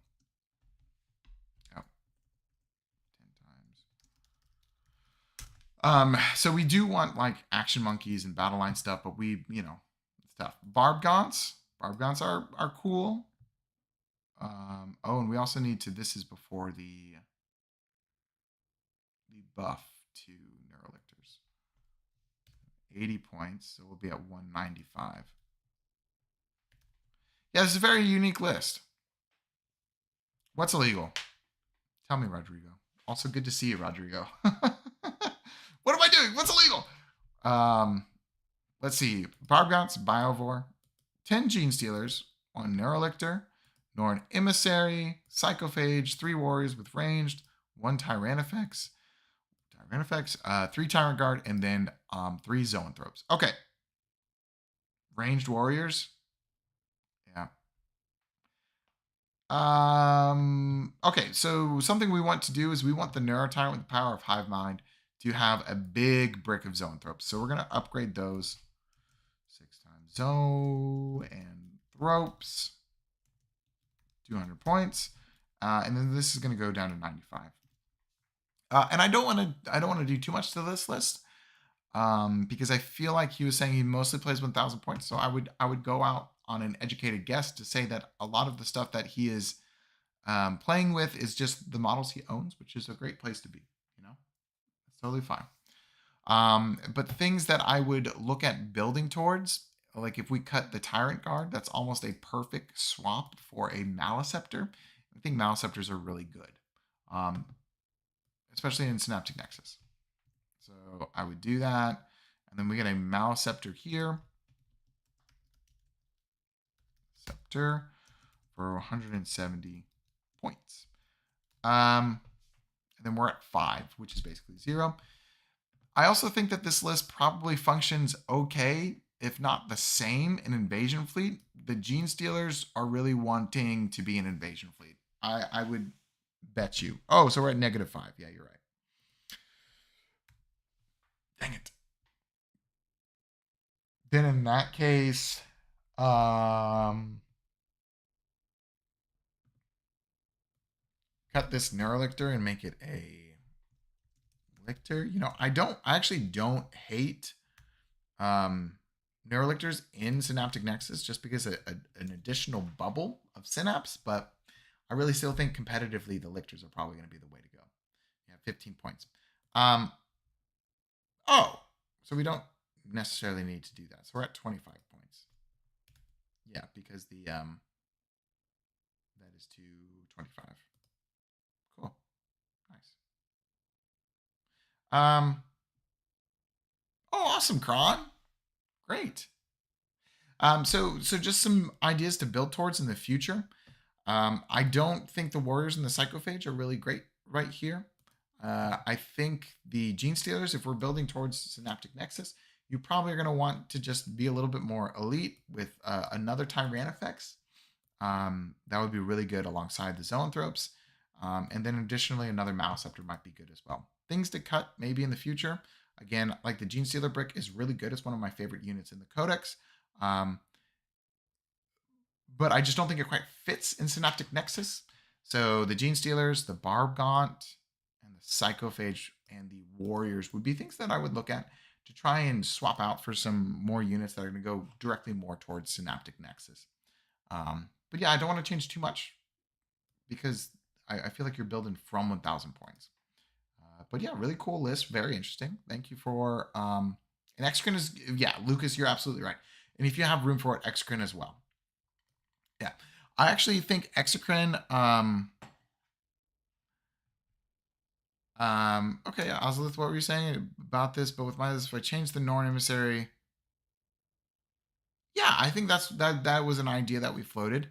oh, 10 times. So we do want like Action Monkeys and Battle Line stuff, but we, stuff. Barb Gaunts are cool. Oh, and we also need to, this is before the buff to Neurolictors. 80 points, so we'll be at 195. Yeah, this is a very unique list. What's illegal? Tell me, Rodrigo. Also good to see you, Rodrigo. What am I doing? What's illegal? Let's see. Barbgots, Biovore, 10 Gene Stealers, 1 Neurolictor, Norn Emissary, Psychophage, 3 Warriors with ranged, 1 Tyrannifex, 3 Tyrant Guard, and then 3 Zoanthropes. Okay. Ranged Warriors. Yeah. Okay, so something we want to do is we want the Neurotyrant with the power of Hive Mind to have a big brick of Zoanthropes. So we're going to upgrade those 6 times Zo and Thropes. 200 points. And then this is going to go down to 95. And I don't want to do too much to this list. Because I feel like he was saying he mostly plays 1,000 points. So I would go out on an educated guess to say that a lot of the stuff that he is playing with is just the models he owns, which is a great place to be. You know, it's totally fine. But things that I would look at building towards, like if we cut the Tyrant Guard, that's almost a perfect swap for a Maleceptor. I think Maleceptors are really good, especially in Synaptic Nexus. So I would do that. And then we get a Maleceptor here. Scepter for 170 points. And then we're at 5, which is basically 0. I also think that this list probably functions okay, if not the same, in Invasion Fleet. The Gene Stealers are really wanting to be an Invasion Fleet. I would bet you. Oh, so we're at -5. Yeah, you're right. Dang it. Then in that case, cut this Neurolictor and make it a Lictor. You know, I actually don't hate Neurolictors in Synaptic Nexus just because an additional bubble of Synapse, but I really still think competitively the Lictors are probably going to be the way to go. Yeah, 15 points. Oh, so we don't necessarily need to do that. So we're at 25 points. Yeah, because the that is to 25. Cool. Nice. Oh, awesome, Cron. Great. So just some ideas to build towards in the future. I don't think the Warriors and the Psychophage are really great right here. I think the Gene Stealers, if we're building towards Synaptic Nexus, you probably are going to want to just be a little bit more elite with another Tyrannifex. That would be really good alongside the Zoanthropes. And then additionally, another Maleceptor might be good as well. Things to cut maybe in the future. Again, like the Gene Stealer brick is really good. It's one of my favorite units in the Codex. But I just don't think it quite fits in Synaptic Nexus. So the Gene Stealers, the Barbgaunt, and the Psychophage, and the Warriors would be things that I would look at to try and swap out for some more units that are going to go directly more towards Synaptic Nexus. But yeah, I don't want to change too much because I feel like you're building from 1,000 points. But yeah, really cool list. Very interesting. Thank you for... and Exocrine is... Yeah, Lucas, you're absolutely right. And if you have room for it, Exocrine as well. Yeah. I actually think Exocrine... okay, Ozelith, what were you saying about this? But with my list, if I change the Norn Emissary... Yeah, I think that was an idea that we floated.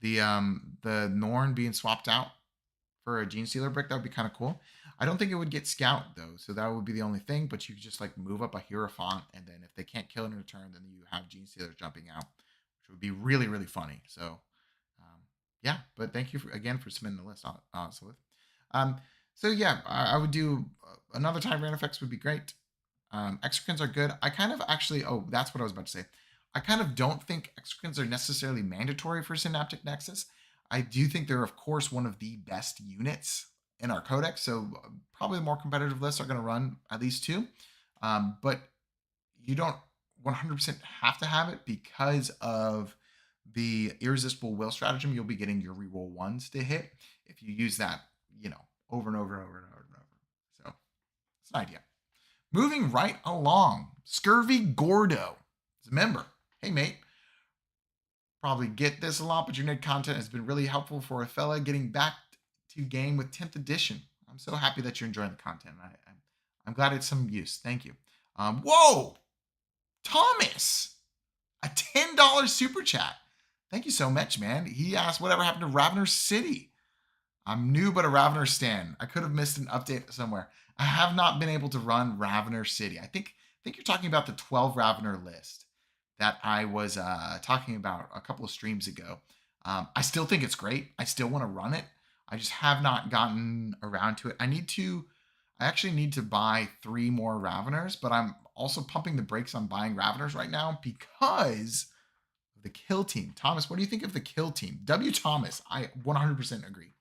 The Norn being swapped out for a Gene Stealer brick, that would be kind of cool. I don't think it would get Scout though, so that would be the only thing. But you could just like move up a Hierophant, and then if they can't kill it in return, then you have Gene Stealers jumping out, which would be really, really funny. So yeah, but thank you again for submitting the list, Ozelith. So yeah, I would do another Tyrannifex would be great. Exocrines are good. I kind of actually, oh, that's what I was about to say. I kind of don't think Exocrines are necessarily mandatory for Synaptic Nexus. I do think they're, of course, one of the best units in our Codex, so probably the more competitive lists are going to run at least 2. But you don't 100% have to have it because of the Irresistible Will stratagem. You'll be getting your reroll 1s to hit if you use that, you know, over and over and over and over and over. So it's an idea. Moving right along, Scurvy Gordo is a member. Hey, mate. Probably get this a lot, but your Nid content has been really helpful for a fella getting back to game with 10th edition. I'm so happy that you're enjoying the content. I'm glad it's some use. Thank you. Whoa, Thomas, a $10 super chat. Thank you so much, man. He asked whatever happened to Ravener City. I'm new, but a Ravener stan. I could have missed an update somewhere. I have not been able to run Ravener City. I think you're talking about the 12 Ravener list that I was talking about a couple of streams ago. I still think it's great. I still want to run it. I just have not gotten around to it. I actually need to buy 3 more Raveners, but I'm also pumping the brakes on buying Raveners right now because of the kill team. Thomas, what do you think of the kill team? W. Thomas, I 100% agree.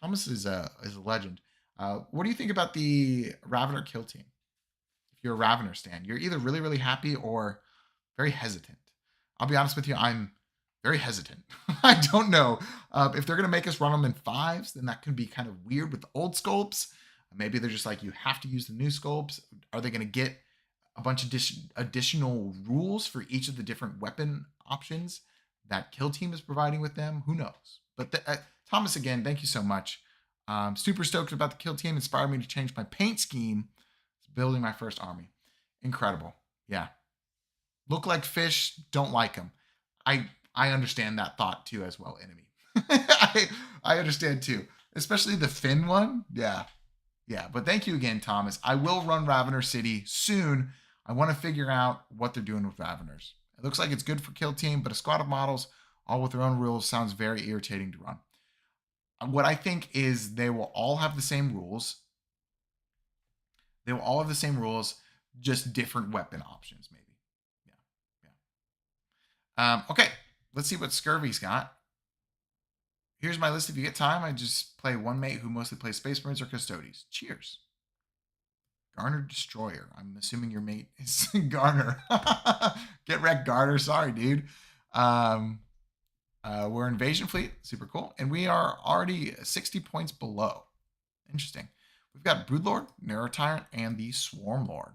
Thomas is a legend. What do you think about the Ravener kill team? If you're a Ravener stan, you're either really, really happy or very hesitant. I'll be honest with you, I'm very hesitant. I don't know. If they're going to make us run them in 5s, then that can be kind of weird with the old sculpts. Maybe they're just like, you have to use the new sculpts. Are they going to get a bunch of additional rules for each of the different weapon options that Kill Team is providing with them? Who knows? But Thomas, again, thank you so much. Super stoked about the Kill Team. Inspired me to change my paint scheme. It's building my first army. Incredible. Yeah. Look like fish, don't like them. I understand that thought too as well, enemy. I understand too. Especially the fin one. Yeah. Yeah. But thank you again, Thomas. I will run Ravener City soon. I want to figure out what they're doing with Raveners. It looks like it's good for Kill Team, but a squad of models, all with their own rules, sounds very irritating to run. What I think is they will all have the same rules. They will all have the same rules, just different weapon options, maybe. Yeah. Okay. Let's see what Scurvy's got. Here's my list. If you get time, I just play one mate who mostly plays Space Marines or Custodies. Cheers. Garner Destroyer. I'm assuming your mate is Garner. Get wrecked, Garner. Sorry, dude. We're Invasion Fleet. Super cool. And we are already 60 points below. Interesting. We've got Broodlord, Narrow Tyrant, and the Swarm Lord.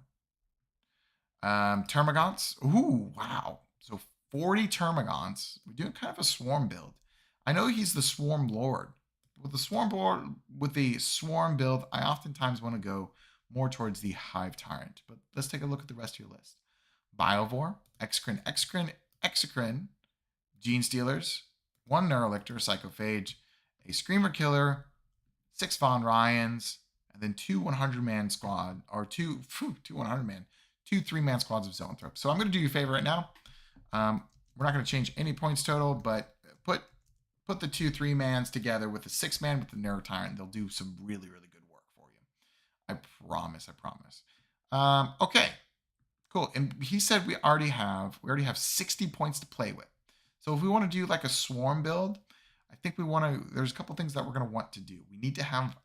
Termagants. Ooh, wow. So 40 Termagants. We're doing kind of a swarm build. I know he's the Swarm Lord. With the Swarm build, I oftentimes want to go more towards the Hive Tyrant. But let's take a look at the rest of your list. Biovore, Exocrine, Gene Stealers, 1 Neurolictor, Psychophage, a Screamer Killer, 6 Von Ryans, and then 2 100-man squad, or 2 100-man, 2 3-man squads of Zoanthropes. So I'm going to do you a favor right now. We're not going to change any points total, but put the 2 3-mans together with the 6-man with the Narrow Tyrant. They'll do some really, really good work for you. I promise. Okay, cool. And he said we already have 60 points to play with. So if we want to do like a swarm build, I think there's a couple things that we're going to want to do. We need to have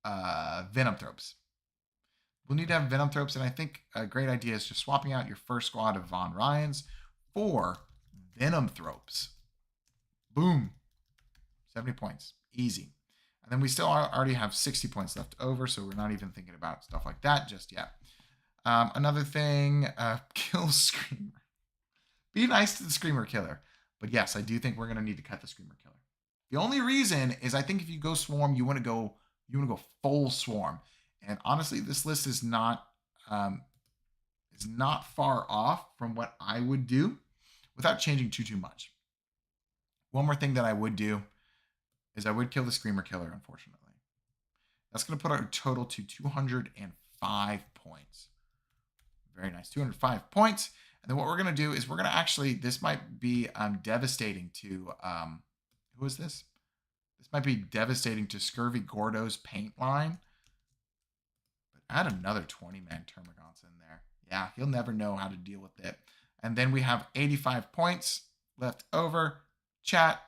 Venomthropes. We'll need to have Venomthropes, and I think a great idea is just swapping out your first squad of Von Ryans for Venomthropes. Boom. 70 points. Easy. And then we still already have 60 points left over, so we're not even thinking about stuff like that just yet. Another thing, kill Screamer. Be nice to the Screamer Killer. But yes, I do think we're going to need to cut the Screamer Killer. The only reason is I think if you go Swarm, you want to go full Swarm. And honestly, this list is not far off from what I would do without changing too much. One more thing that I would do is I would kill the Screamer Killer, unfortunately. That's going to put our total to 205 points. Very nice. 205 points. And then what we're going to do is we're going to actually, this might be devastating to, who is this? This might be devastating to Scurvy Gordo's paint line. But add another 20-man Termagants in there. Yeah, he'll never know how to deal with it. And then we have 85 points left over. Chat.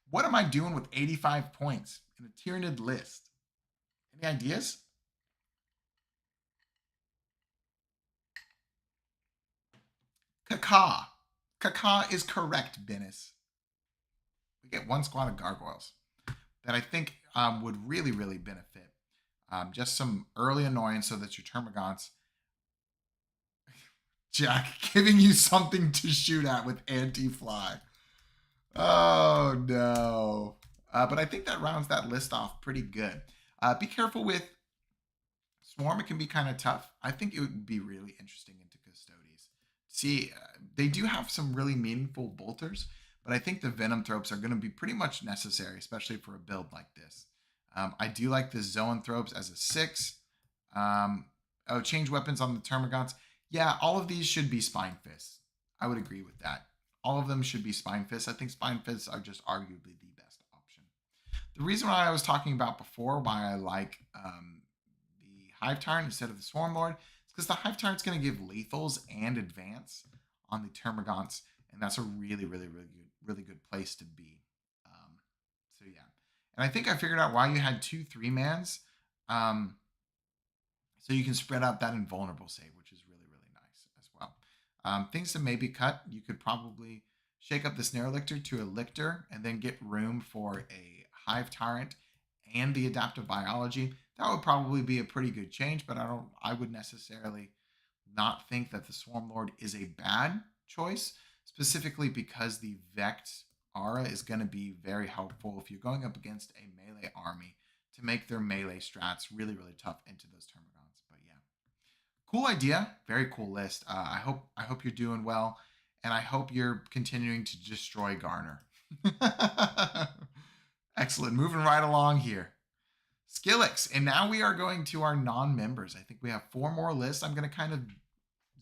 What am I doing with 85 points in a Tyranid list? Any ideas? Kaka. Kaka is correct, Bennis. We get 1 squad of gargoyles that I think would really, really benefit. Just some early annoyance so that your Termagants Jack, giving you something to shoot at with anti-fly. Oh, no. But I think that rounds that list off pretty good. Be careful with Swarm. It can be kind of tough. I think it would be really interesting into Custodes. See, they do have some really meaningful bolters, but I think the Venom Thropes are going to be pretty much necessary, especially for a build like this. I do like the Zoanthropes as a 6. Change weapons on the Termagants. Yeah, all of these should be Spine Fists. I would agree with that. All of them should be Spine Fists. I think Spine Fists are just arguably the best option. The reason why I was talking about before, why I like the Hive Tyrant instead of the Swarm Lord, is because the Hive Tyrant's going to give lethals and advance on the Termagants, and that's a really, really, really good place to be. So yeah, and I think I figured out why you had 2 3-mans. So you can spread out that invulnerable save, which is really, really nice as well. Things to maybe cut, you could probably shake up the Snare Lictor to a Lictor and then get room for a Hive Tyrant and the Adaptive Biology. That would probably be a pretty good change, but I would necessarily not think that the Swarm Lord is a bad choice, specifically because the Vect Aura is going to be very helpful if you're going up against a melee army to make their melee strats really, really tough into those Termagants. But yeah, cool idea. Very cool list. I hope you're doing well, and I hope you're continuing to destroy Garner. Excellent. Moving right along here. Skillix. And now we are going to our non-members. I think we have 4 more lists. I'm going to kind of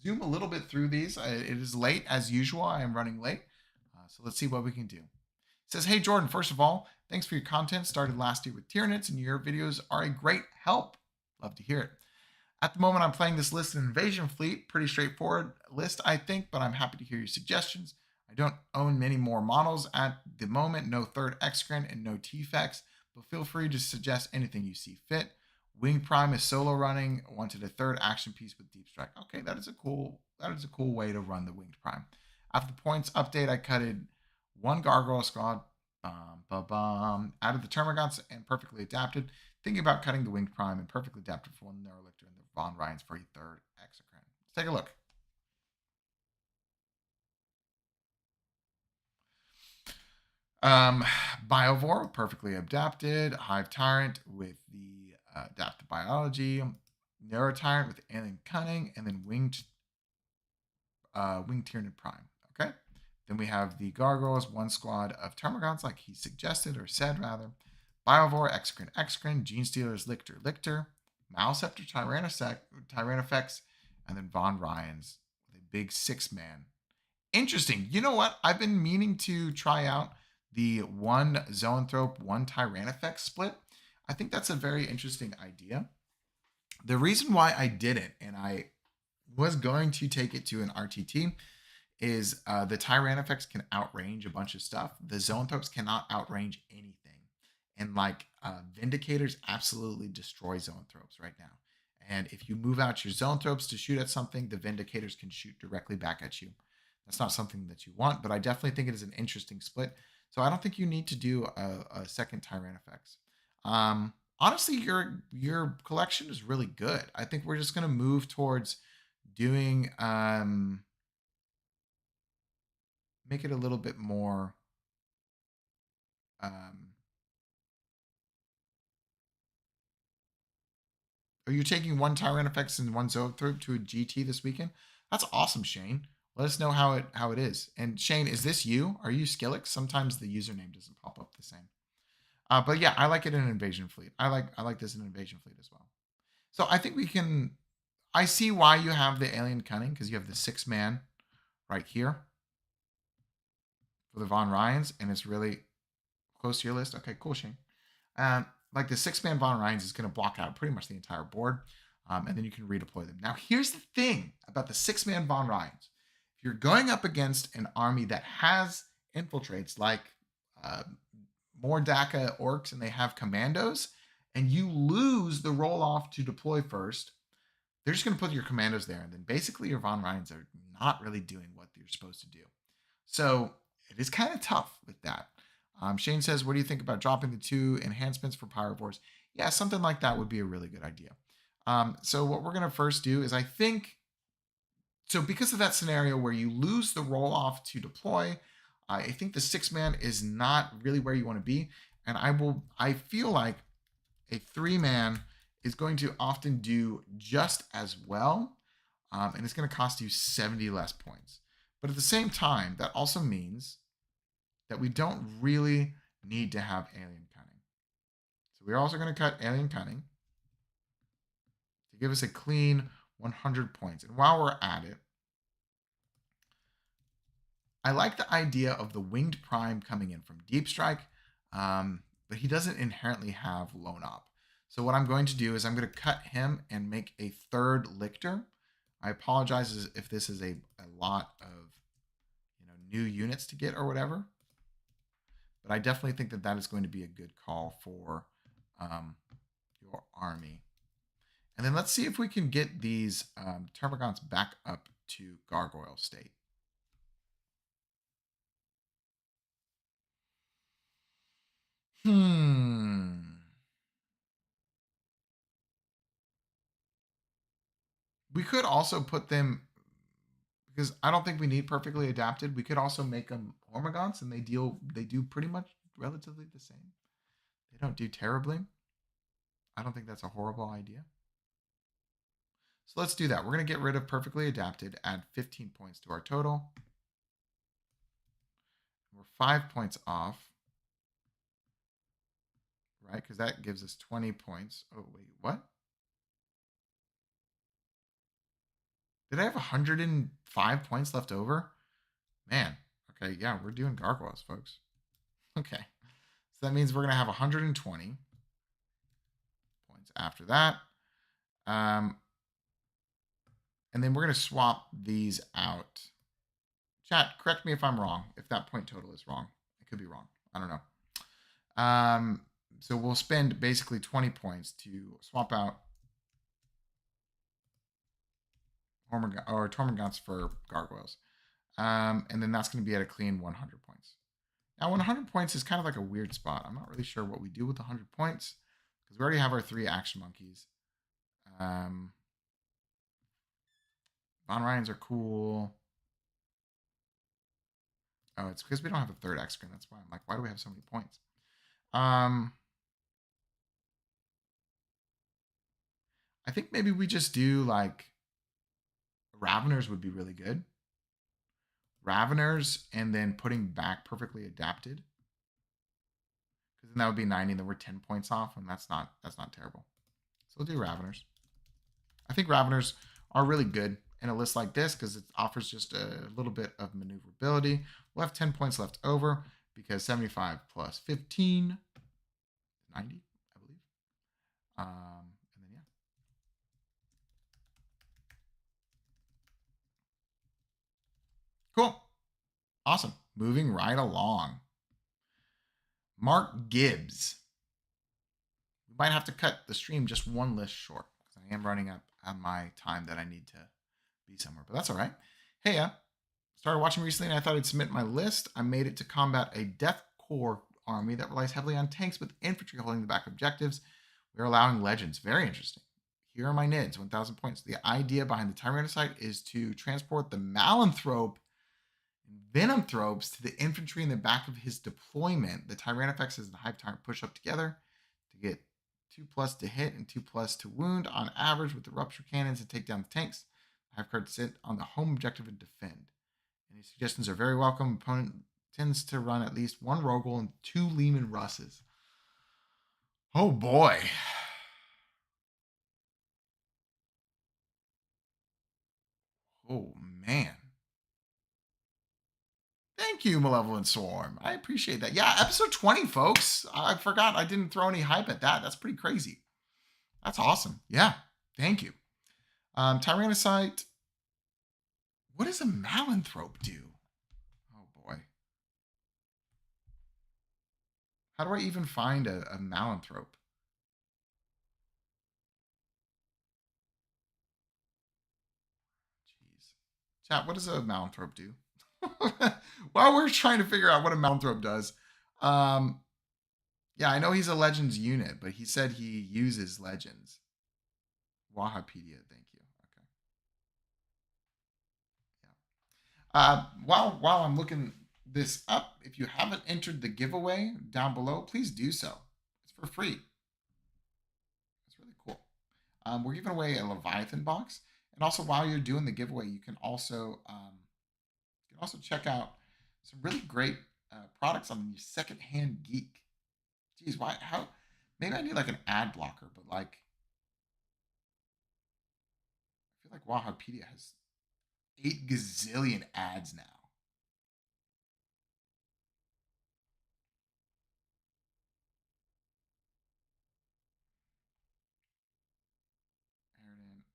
zoom a little bit through these. It is late as usual. I am running late. So let's see what we can do. It says, hey, Jordan, first of all, thanks for your content. Started last year with Tyranids, and your videos are a great help. Love to hear it. At the moment, I'm playing this list in Invasion Fleet. Pretty straightforward list, I think, but I'm happy to hear your suggestions. I don't own many more models at the moment. No 3rd Excrement and no T-Fex, but feel free to suggest anything you see fit. Wing Prime is solo running. Wanted a 3rd action piece with Deep Strike. Okay, that is a cool way to run the Winged Prime. After the points update, I cutted 1 Gargoyle Squad out of the Termagants and perfectly adapted. Thinking about cutting the Winged Prime and perfectly adapted for 1 Neurolictor and the Von Ryans for a 3rd Exocrine. Let's take a look. Biovore, perfectly adapted. Hive Tyrant with the adaptive biology. Neuro Tyrant with alien cunning, and then Winged Tyranid Prime. Okay. Then we have the Gargoyles, 1 squad of Termagants, like he suggested or said rather. Biovore, Excrement, Gene Stealers, Lictor, Maleceptor, Tyrannofex, and then Von Ryans with a big 6-man. Interesting. You know what? I've been meaning to try out the 1 Zoanthrope, 1 Tyrannofex split. I think that's a very interesting idea. The reason why I did it, and I was going to take it to an RTT, is the Tyrannofex can outrange a bunch of stuff. The Zoanthropes cannot outrange anything. And Vindicators absolutely destroy Zoanthropes right now. And if you move out your Zoanthropes to shoot at something, the Vindicators can shoot directly back at you. That's not something that you want, but I definitely think it is an interesting split. So I don't think you need to do a 2nd Tyrannofex. Honestly, your collection is really good. I think we're just going to move towards doing make it a little bit more are you taking 1 Tyrannofex and 1 Zoanthrope to a GT this weekend? That's awesome, Shane. Let us know how it is. And Shane, is this you? Are you Skillix? Sometimes the username doesn't pop up the same. But yeah, I like it in Invasion Fleet. I like this in Invasion Fleet as well. So I think we can. I see why you have the Alien Cunning, because you have the 6-man right here for the Von Ryans, and it's really close to your list. Okay, cool, Shane. Like the 6-man Von Ryans is going to block out pretty much the entire board, and then you can redeploy them. Now, here's the thing about the 6-man Von Ryans. If you're going up against an army that has infiltrates like more DACA orcs and they have commandos, and you lose the roll off to deploy first, they're just going to put your commandos there, and then basically your Von Ryans are not really doing what you're supposed to do. So it is kind of tough with that. Shane says, what do you think about dropping the 2 enhancements for Pyrovores? Yeah, something like that would be a really good idea. So what we're going to first do is I think So because of that scenario where you lose the roll off to deploy, I think the 6-man is not really where you want to be. And I feel like a 3-man is going to often do just as well. And it's going to cost you 70 less points. But at the same time, that also means that we don't really need to have Alien Cunning. So we're also going to cut Alien Cunning to give us a clean 100 points. And while we're at it, I like the idea of the Winged Prime coming in from Deep Strike, but he doesn't inherently have Lone Op. So what I'm going to do is I'm going to cut him and make a 3rd Lictor. I apologize if this is a lot of new units to get or whatever, but I definitely think that that is going to be a good call for your army. And then let's see if we can get these Termagants back up to Gargoyle state. We could also put them, because I don't think we need perfectly adapted. We could also make them Hormagaunts, and they do pretty much relatively the same. They don't do terribly. I don't think that's a horrible idea. So let's do that. We're going to get rid of perfectly adapted, add 15 points to our total. We're 5 points off, right? Because that gives us 20 points. Oh, wait, what? Did I have 105 points left over? Man, okay, yeah, we're doing gargoyles, folks. Okay, so that means we're going to have 120 points after that. And then we're going to swap these out. Chat, correct me if I'm wrong, if that point total is wrong. It could be wrong. I don't know. So we'll spend basically 20 points to swap out Tormagants for Gargoyles. And then that's going to be at a clean 100 points. Now, 100 points is kind of like a weird spot. I'm not really sure what we do with 100 points because we already have our 3 action monkeys. Von Ryans are cool. Oh, it's because we don't have a 3rd X-Screen. That's why I'm like, why do we have so many points? I think maybe we just do like Raveners would be really good. Raveners and then putting back perfectly adapted. Because then that would be 90 and then we're 10 points off, and that's not terrible. So we'll do Raveners. I think Raveners are really good in a list like this because it offers just a little bit of maneuverability. We'll have 10 points left over because 75 plus 15 is 90, I believe. And then, yeah. Cool. Awesome. Moving right along. Mark Gibbs. We might have to cut the stream just one list short because I am running up on my time that I need to be somewhere, but that's all right. Hey, started watching recently and I thought I'd submit my list. I made it to combat a Death Corps army that relies heavily on tanks with infantry holding the back objectives. We're allowing legends. Very interesting. Here are my NIDs, 1,000 points. The idea behind the Tyranid is to transport the Malanthrope and Venomthropes to the infantry in the back of his deployment. The Tyranifex and the Hive Tyrant push up together to get 2+ to hit and 2+ to wound on average with the rupture cannons and take down the tanks. The Hive card sit on the home objective and defend. Any suggestions are very welcome. Opponent tends to run at least 1 Rogel and 2 Leman Russes. Oh boy. Oh man. Thank you, Malevolent Swarm. I appreciate that. Yeah, episode 20, folks. I forgot I didn't throw any hype at that. That's pretty crazy. That's awesome. Yeah, thank you. Tyrannocyte. What does a Malanthrope do? Oh boy. How do I even find a Malanthrope? Jeez. Chat, what does a Malanthrope do? While we're trying to figure out what a Malanthrope does, yeah, I know he's a Legends unit, but he said he uses Legends. Wahapedia, thank you. Okay. While I'm looking this up, if you haven't entered the giveaway down below, please do so. It's for free. It's really cool. We're giving away a Leviathan box, and also while you're doing the giveaway, you can also check out some really great products on your secondhand geek. Geez, why? How? Maybe I need like an ad blocker, but like I feel like Wowpedia has 8 gazillion ads now.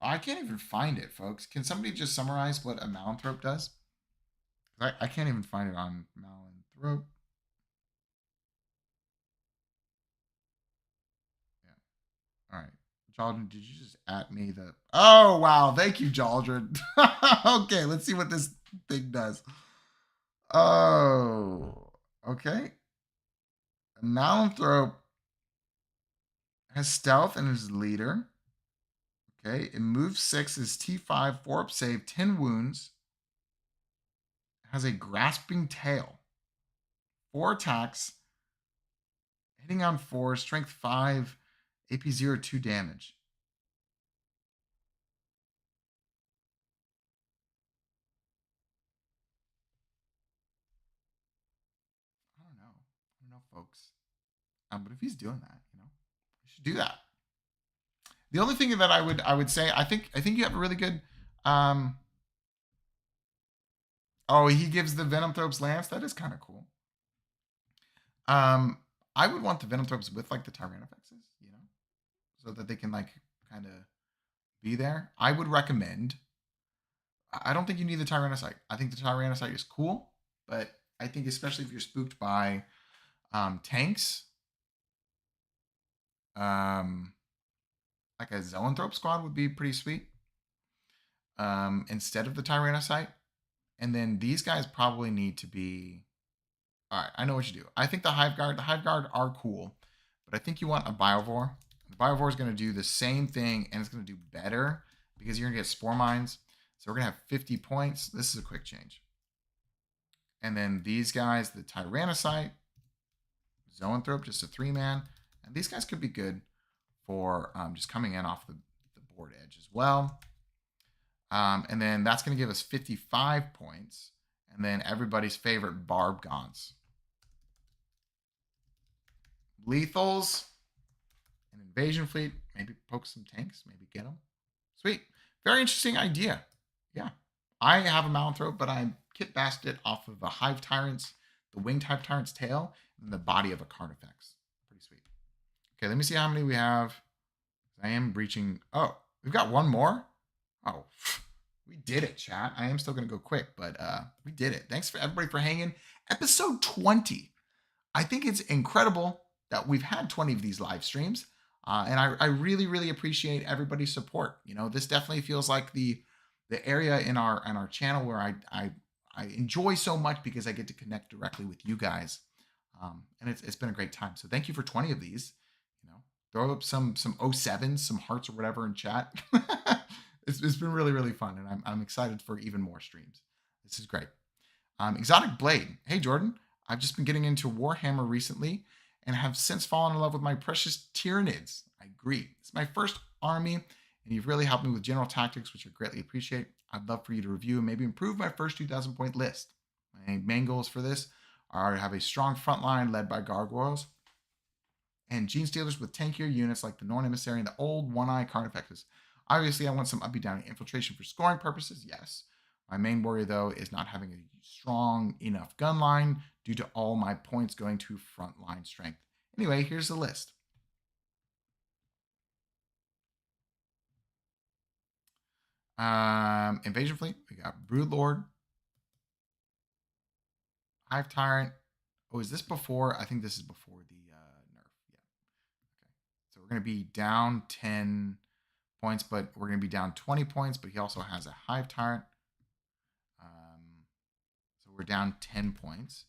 I can't even find it, folks. Can somebody just summarize what a Malanthrope does? I can't even find it on Malanthrope. Yeah. All right. Jaldren, did you just at me the... Oh, wow. Thank you, Jaldren. Okay, let's see what this thing does. Oh, okay. A Malanthrope has stealth and is leader. Okay, it moves 6, is T5, 4-up save, 10 wounds. Has a grasping tail. 4 attacks. Hitting on 4, strength 5, AP 0, 2 damage. I don't know, folks. But if he's doing that, you should do that. The only thing that I would say, I think you have a really good. Oh, he gives the Venomthrope's Lance. That is kind of cool. I would want the Venomthropes with like the Tyranofexes, so that they can like kind of be there. I would recommend. I don't think you need the Tyrannocyte. I think the Tyrannocyte is cool, but I think especially if you're spooked by tanks, like a Zoanthrope squad would be pretty sweet. Instead of the Tyrannocyte. And then these guys probably need to be... All right, I know what you do. I think the Hive Guard are cool, but I think you want a Biovore. The Biovore is going to do the same thing, and it's going to do better because you're going to get Spore Mines. So we're going to have 50 points. This is a quick change. And then these guys, the Tyrannocyte, Zoanthrope, just a 3-man. And these guys could be good for just coming in off the board edge as well. And then that's going to give us 55 points. And then everybody's favorite Barb Gaunts. Lethals. An invasion fleet. Maybe poke some tanks. Maybe get them. Sweet. Very interesting idea. Yeah. I have a Malanthrope, but I kit bashed it off of a Hive Tyrant's, the Winged Hive Tyrant's tail, and the body of a Carnifex. Pretty sweet. Okay, let me see how many we have. I am breaching. Oh, we've got one more. Oh, we did it, chat. I am still going to go quick, but we did it. Thanks for everybody for hanging. Episode 20. I think it's incredible that we've had 20 of these live streams. And I really, really appreciate everybody's support. This definitely feels like the area in our channel where I enjoy so much because I get to connect directly with you guys. And it's been a great time. So thank you for 20 of these. Throw up some 07s, some hearts or whatever in chat. It's been really, really fun, and I'm excited for even more streams. This is great. Exotic Blade. Hey, Jordan. I've just been getting into Warhammer recently and have since fallen in love with my precious Tyranids. I agree. It's my first army, and you've really helped me with general tactics, which I greatly appreciate. I'd love for you to review and maybe improve my first 2,000 point list. My main goals for this are to have a strong front line led by gargoyles and Gene Stealers with tankier units like the Norn Emissary and the old One-Eye Carnifexes. Obviously, I want some uppy downy infiltration for scoring purposes, yes. My main worry, though, is not having a strong enough gun line due to all my points going to frontline strength. Anyway, here's the list. Invasion Fleet, we got Broodlord, Hive Tyrant. Oh, is this before? I think this is before the nerf. Yeah. Okay. So we're going to be down 10 points, but we're going to be down 20 points, but he also has a Hive Tyrant. So we're down 10 points.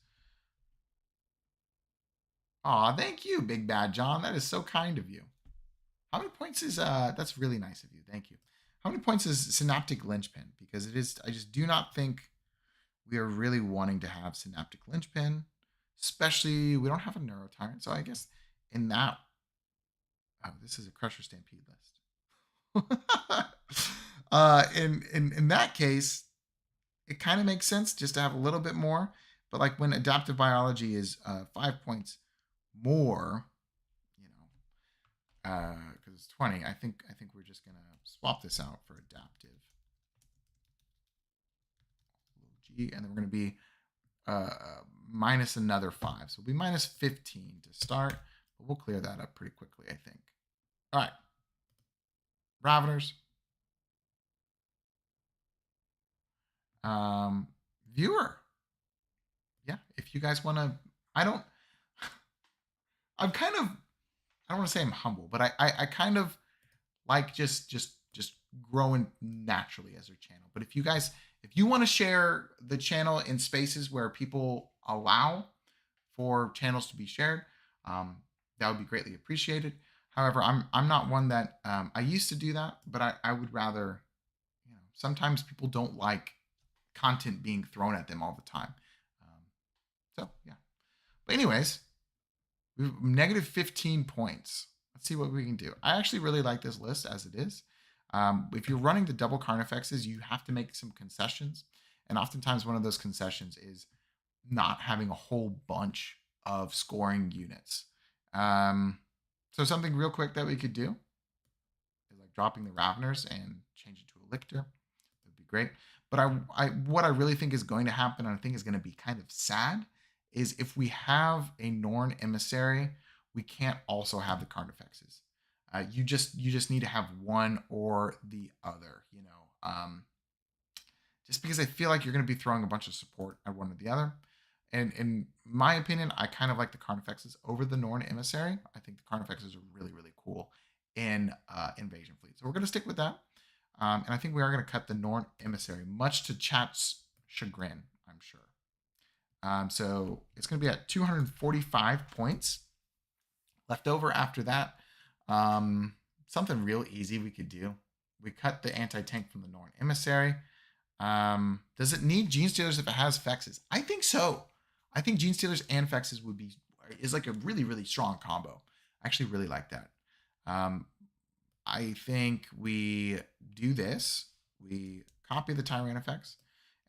Aw, thank you, Big Bad John. That is so kind of you. How many points is, that's really nice of you. Thank you. How many points is Synaptic Linchpin? Because it is, I just do not think we are really wanting to have Synaptic Linchpin, especially we don't have a Neuro Tyrant. So I guess in that, oh, this is a Crusher Stampede list. In that case, it kind of makes sense just to have a little bit more. But like when Adaptive Biology is 5 points more, you know, because it's 20, I think we're just gonna swap this out for Adaptive. G, and then we're gonna be minus another 5. So we'll be minus 15 to start, but we'll clear that up pretty quickly, I think. All right. Raveners. Viewer. Yeah, if you guys want to, I'm kind of, I don't want to say I'm humble, but I kind of like just growing naturally as their channel. But if you want to share the channel in spaces where people allow for channels to be shared, that would be greatly appreciated. However, I'm not one that I used to do that, but I would rather, sometimes people don't like content being thrown at them all the time. So yeah. But anyways, we have negative 15 points. Let's see what we can do. I actually really like this list as it is. If you're running the double Carnifexes, you have to make some concessions. And oftentimes one of those concessions is not having a whole bunch of scoring units. So something real quick that we could do is like dropping the Raveners and change it to a Lictor. That would be great. But what I really think is going to happen, and I think is going to be kind of sad, is if we have a Norn Emissary, we can't also have the Carnifexes. You just need to have one or the other, just because I feel like you're going to be throwing a bunch of support at one or the other. And in my opinion, I kind of like the Carnifexes over the Norn Emissary. I think the Carnifexes are really, really cool in Invasion Fleet. So we're going to stick with that. And I think we are going to cut the Norn Emissary, much to chat's chagrin, I'm sure. So it's going to be at 245 points. Left over after that, something real easy we could do. We cut the anti-tank from the Norn Emissary. Does it need Gene Stealers if it has Fexes? I think so. I think Gene Stealers and Fexes is like a really, really strong combo. I actually really like that. I think we do this. We copy the Tyrant effects.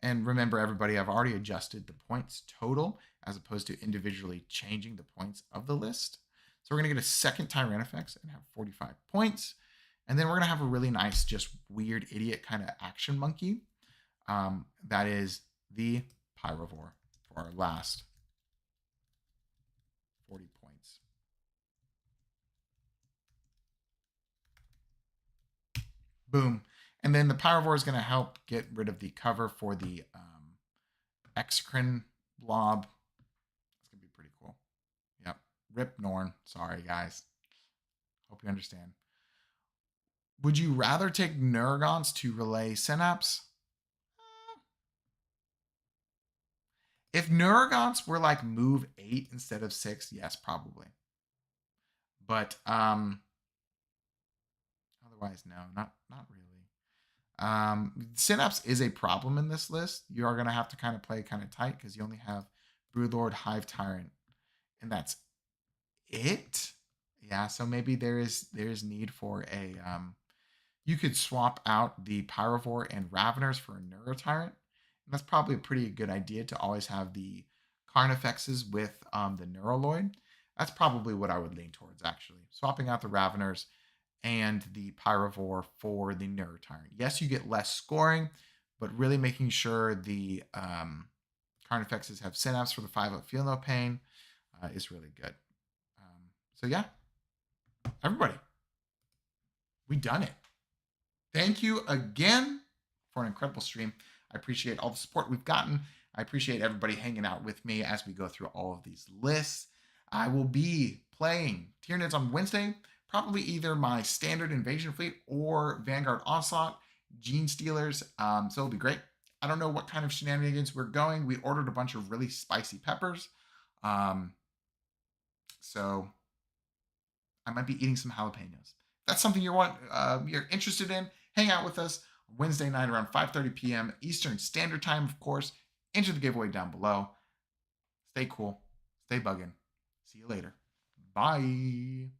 And remember, everybody, I've already adjusted the points total as opposed to individually changing the points of the list. So we're going to get a second Tyrant effects and have 45 points. And then we're going to have a really nice, just weird idiot kind of action monkey. That is the Pyrovore for our last 40 points. Boom. And then the Pyrovore is going to help get rid of the cover for the Exocrine blob. It's going to be pretty cool. Yep. Rip Norn. Sorry, guys. Hope you understand. Would you rather take Neurogons to relay Synapse? If Neurogons were like move 8 instead of 6, yes, probably. But otherwise, no, not really. Synapse is a problem in this list. You are going to have to kind of play kind of tight because you only have Broodlord, Hive Tyrant, and that's it. Yeah, so maybe there is need for a you could swap out the Pyrovore and Raveners for a Neurotyrant. And that's probably a pretty good idea to always have the Carnifexes with the Neuroloid. That's probably what I would lean towards, actually. Swapping out the Raveners and the Pyrovore for the Neurotyrant. Yes, you get less scoring, but really making sure the Carnifexes have Synapse for the 5-up Feel No Pain is really good. So yeah, everybody, we done it. Thank you again for an incredible stream. I appreciate all the support we've gotten. I appreciate everybody hanging out with me as we go through all of these lists. I will be playing Tyranids on Wednesday, probably either my standard Invasion Fleet or Vanguard Onslaught, Gene Stealers. So it'll be great. I don't know what kind of shenanigans we're going. We ordered a bunch of really spicy peppers. So I might be eating some jalapenos. If that's something you're interested in, hang out with us Wednesday night around 5:30 p.m. Eastern Standard Time, of course. enter the giveaway down below. Stay cool. Stay bugging. See you later. Bye.